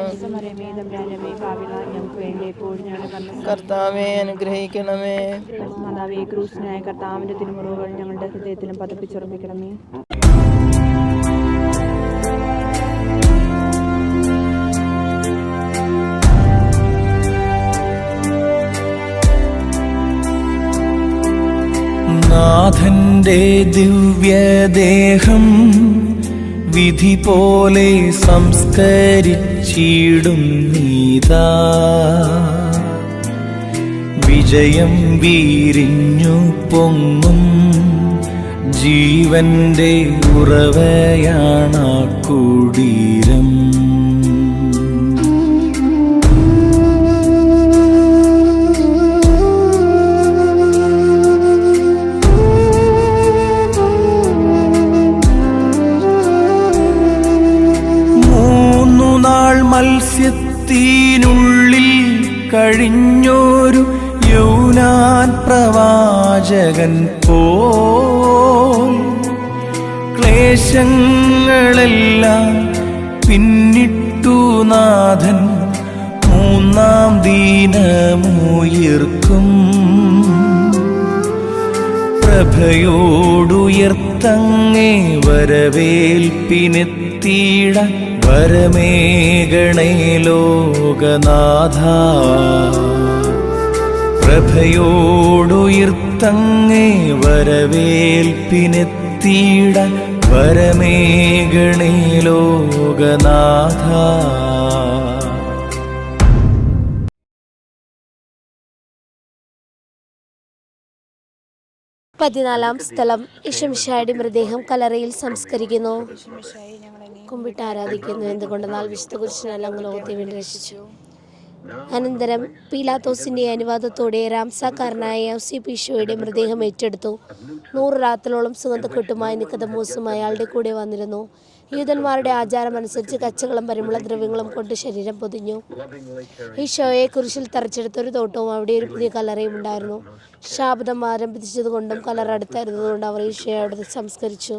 കർത്താവെ, അനുഗ്രഹിക്കണമേ. മാതാവേ, ക്രൂശിനായ കർത്താവിന്റെ തിരുമുറിവുകൾ ഞങ്ങളുടെ ഹൃദയത്തിലും പതിപ്പിച്ചുറപ്പിക്കണമേ. നാഥന്റെ ദിവ്യദേഹം വിധി പോലെ സംസ്കരിച്ചിടും നീതാ. വിജയം വീരിഞ്ഞു പൊങ്ങും ജീവന്റെ ഉറവയാണ കുടീരം. ദാസ്യത്തിനുള്ളിൽ കഴിഞ്ഞോരു യൗനാൻ പ്രവാചകൻ പോൽ ക്ലേശങ്ങളെല്ലാം പിന്നിട്ടു നാഥൻ മൂന്നാം ദീനമുയർക്കും. പ്രഭയോടുയർത്തങ്ങേ വരവേൽപ്പിനെത്തിയിട വരമേകണേ ലോകനാഥ. പ്രഭയോടുയർത്തങ്ങേ വരവേൽപ്പിനെത്തിയിട വരമേകണേ ലോകനാഥ. 14 സ്ഥലം. ഈശോമിശിഹായുടെ മൃതദേഹം കല്ലറയിൽ സംസ്കരിക്കുന്നു. കുമ്പിട്ട് ആരാധിക്കുന്നു. എന്തുകൊണ്ടെന്നാൽ വിശുദ്ധ കുരിശിനാൽ അങ്ങ് ലോകത്തെ വേണ്ടി രക്ഷിച്ചു. അനന്തരം പീലാത്തോസിന്റെ അനുവാദത്തോടെ റാംസാക്കാരനായ യൗസേപ്പീശോയുടെ മൃതദേഹം ഏറ്റെടുത്തു. 100 രാത്രിയോളം സുഗന്ധക്കെട്ടുമായി നിക്കതമോസും അയാളുടെ കൂടെ വന്നിരുന്നു. യൂതന്മാരുടെ ആചാരമനുസരിച്ച് കച്ചകളും പരിമളദ്രവ്യങ്ങളും കൊണ്ട് ശരീരം പൊതിഞ്ഞു. ഈശോയെ കുരിശിൽ തറച്ചെടുത്ത ഒരു തോട്ടവും അവിടെ ഒരു പുതിയ കല്ലറയും ഉണ്ടായിരുന്നു. ശാബദം ആരംഭിച്ചതുകൊണ്ടും കല്ലറ അടുത്തായിരുന്നതുകൊണ്ടും അവർ ഈശോയെ അവിടെ സംസ്കരിച്ചു.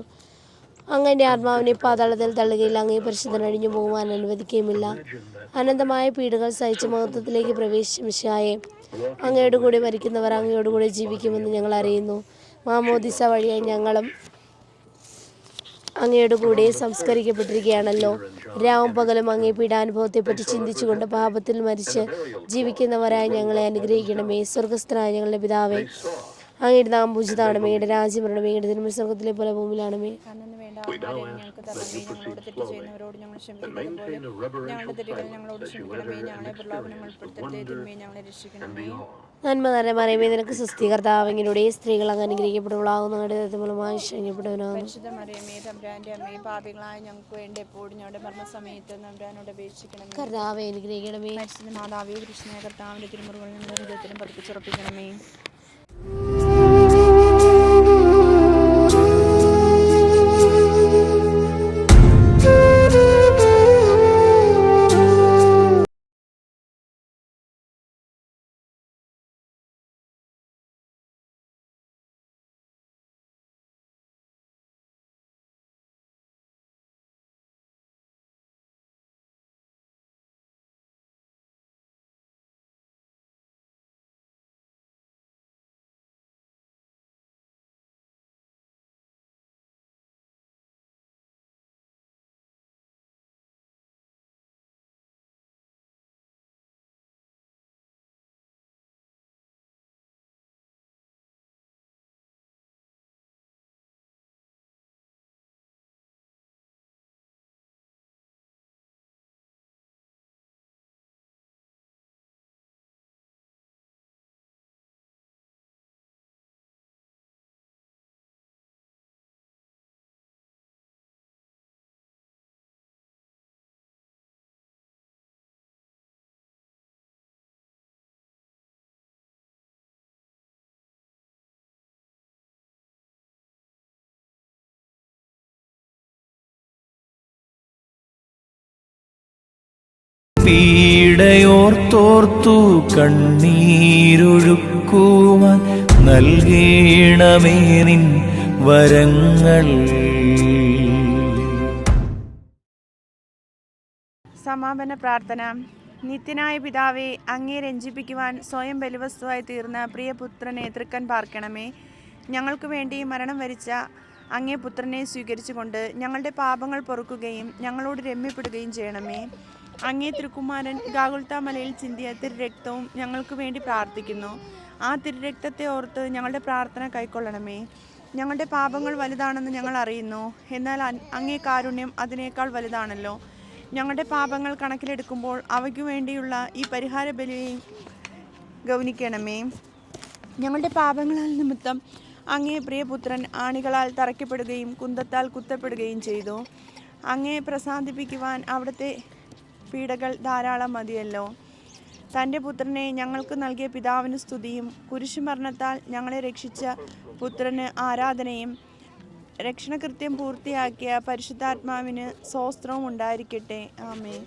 അങ്ങയുടെ ആത്മാവിനെ പാതാളത്തിൽ തള്ളുകയില്ല, അങ്ങേ പരിശുദ്ധൻ അഴിഞ്ഞു പോകുവാൻ അനുവദിക്കുകയുമില്ല. അനന്തമായ പീഡകൾ സഹിച്ച് മഹത്വത്തിലേക്ക് പ്രവേശിച്ച മിശിഹായെ, അങ്ങയോട് കൂടി മരിക്കുന്നവർ അങ്ങയോട് കൂടി ജീവിക്കുമെന്ന് ഞങ്ങൾ അറിയുന്നു. മാമോദിസ വഴിയായി ഞങ്ങളും അങ്ങയോട് കൂടെ സംസ്കരിക്കപ്പെട്ടിരിക്കുകയാണല്ലോ. രാവും പകലും അങ്ങേ പീഡാനുഭവത്തെപ്പറ്റി ചിന്തിച്ചുകൊണ്ട് പാപത്തിൽ മരിച്ച് ജീവിക്കുന്നവരായി ഞങ്ങളെ അനുഗ്രഹിക്കണമേ. സ്വർഗസ്ഥനായ ഞങ്ങളുടെ പിതാവേ, അങ്ങയുടെ നാമം പൂജിതമാണമേ. അങ്ങയുടെ രാജ്യം വരണമേ. അങ്ങയുടെ തിരുമനസ് സ്വർഗത്തിലെ പോലെ ഭൂമിയിലാണമേ. ഞങ്ങൾക്ക് തരണമേ. ഞങ്ങളോട് തെറ്റ് ചെയ്യുന്നവരോട് ഞങ്ങൾ ക്ഷമിക്കുന്നത് പോലെ ഞങ്ങളുടെ തെറ്റുകൾ ഞങ്ങളോട് ക്ഷമിക്കണമേ. ഞങ്ങളെ പ്രലോഭനങ്ങൾ ഉൾപ്പെടുത്തരുതേ, തിന്മയെ ഞങ്ങളെ രക്ഷിക്കണമേ. നന്മ നിറഞ്ഞ മറിയമേ, നിനക്ക് സ്വസ്തി. കർത്താവിലൂടെ സ്ത്രീകൾ അങ്ങ് അനുഗ്രഹിക്കപ്പെടുവളാകുന്നു. അങ്ങയുടെ മൂലമായി ശൈന്യപ്പെടുവനാകുന്നു. പരിശുദ്ധ മറിയമേ, തമ്പുരാന്റെ അമ്മയെ, പാപികളായ ഞങ്ങൾക്ക് വേണ്ടി എപ്പോഴും ഞങ്ങളുടെ മരണസമയത്ത് തമ്പുരാനോട് അപേക്ഷിക്കണമേ. കർത്താവേ അനുഗ്രഹിക്കണമേ. പരിശുദ്ധ മാതാവേ, കൃഷ്ണനെ കർത്താവിന്റെ തിരുമുറുകൾ ഞങ്ങളുടെ ഹൃദയത്തിലും പതിപ്പിച്ചുറപ്പിക്കണമേ. പീഡയോർത്തോർത്തു കണ്ണീരൊഴുക്കുവാൻ നൽകണമേ നിൻ വരങ്ങൾ. സമാപന പ്രാർത്ഥന. നിത്യനായ പിതാവേ, അങ്ങേ രഞ്ജിപ്പിക്കുവാൻ സ്വയം ബലിവസ്തുവായി തീർന്ന പ്രിയപുത്രനെ തൃക്കൻ പാർക്കണമേ. ഞങ്ങൾക്ക് വേണ്ടി മരണം വരിച്ച അങ്ങേ പുത്രനെ സ്വീകരിച്ചുകൊണ്ട് ഞങ്ങളുടെ പാപങ്ങൾ പൊറുക്കുകയും ഞങ്ങളോട് രമ്യപ്പെടുകയും ചെയ്യണമേ. അങ്ങേ തിരുക്കുമാരൻ ഗാഗുൽത്താ മലയിൽ ചിന്തിയ തിരുരക്തവും ഞങ്ങൾക്ക് വേണ്ടി പ്രാർത്ഥിക്കുന്നു. ആ തിരുരക്തത്തെ ഓർത്ത് ഞങ്ങളുടെ പ്രാർത്ഥന കൈക്കൊള്ളണമേ. ഞങ്ങളുടെ പാപങ്ങൾ വലുതാണെന്ന് ഞങ്ങൾ അറിയുന്നു, എന്നാൽ അങ്ങേ കാരുണ്യം അതിനേക്കാൾ വലുതാണല്ലോ. ഞങ്ങളുടെ പാപങ്ങൾ കണക്കിലെടുക്കുമ്പോൾ അവയ്ക്കു വേണ്ടിയുള്ള ഈ പരിഹാര ബലിയെയും ഗൗനിക്കണമേ. ഞങ്ങളുടെ പാപങ്ങളാൽ നിമിത്തം അങ്ങേ പ്രിയപുത്രൻ ആണികളാൽ തറയ്ക്കപ്പെടുകയും കുന്തത്താൽ കുത്തപ്പെടുകയും ചെയ്തു. അങ്ങേ പ്രസാദിപ്പിക്കുവാൻ അവിടുത്തെ പീഡകൾ ധാരാളം മതിയല്ലോ. തൻ്റെ പുത്രനെ ഞങ്ങൾക്ക് നൽകിയ പിതാവിന് സ്തുതിയും കുരിശുമരണത്താൽ ഞങ്ങളെ രക്ഷിച്ച പുത്രന് ആരാധനയും രക്ഷണകൃത്യം പൂർത്തിയാക്കിയ പരിശുദ്ധാത്മാവിന് സ്തോത്രവും ഉണ്ടായിരിക്കട്ടെ. ആമേൻ.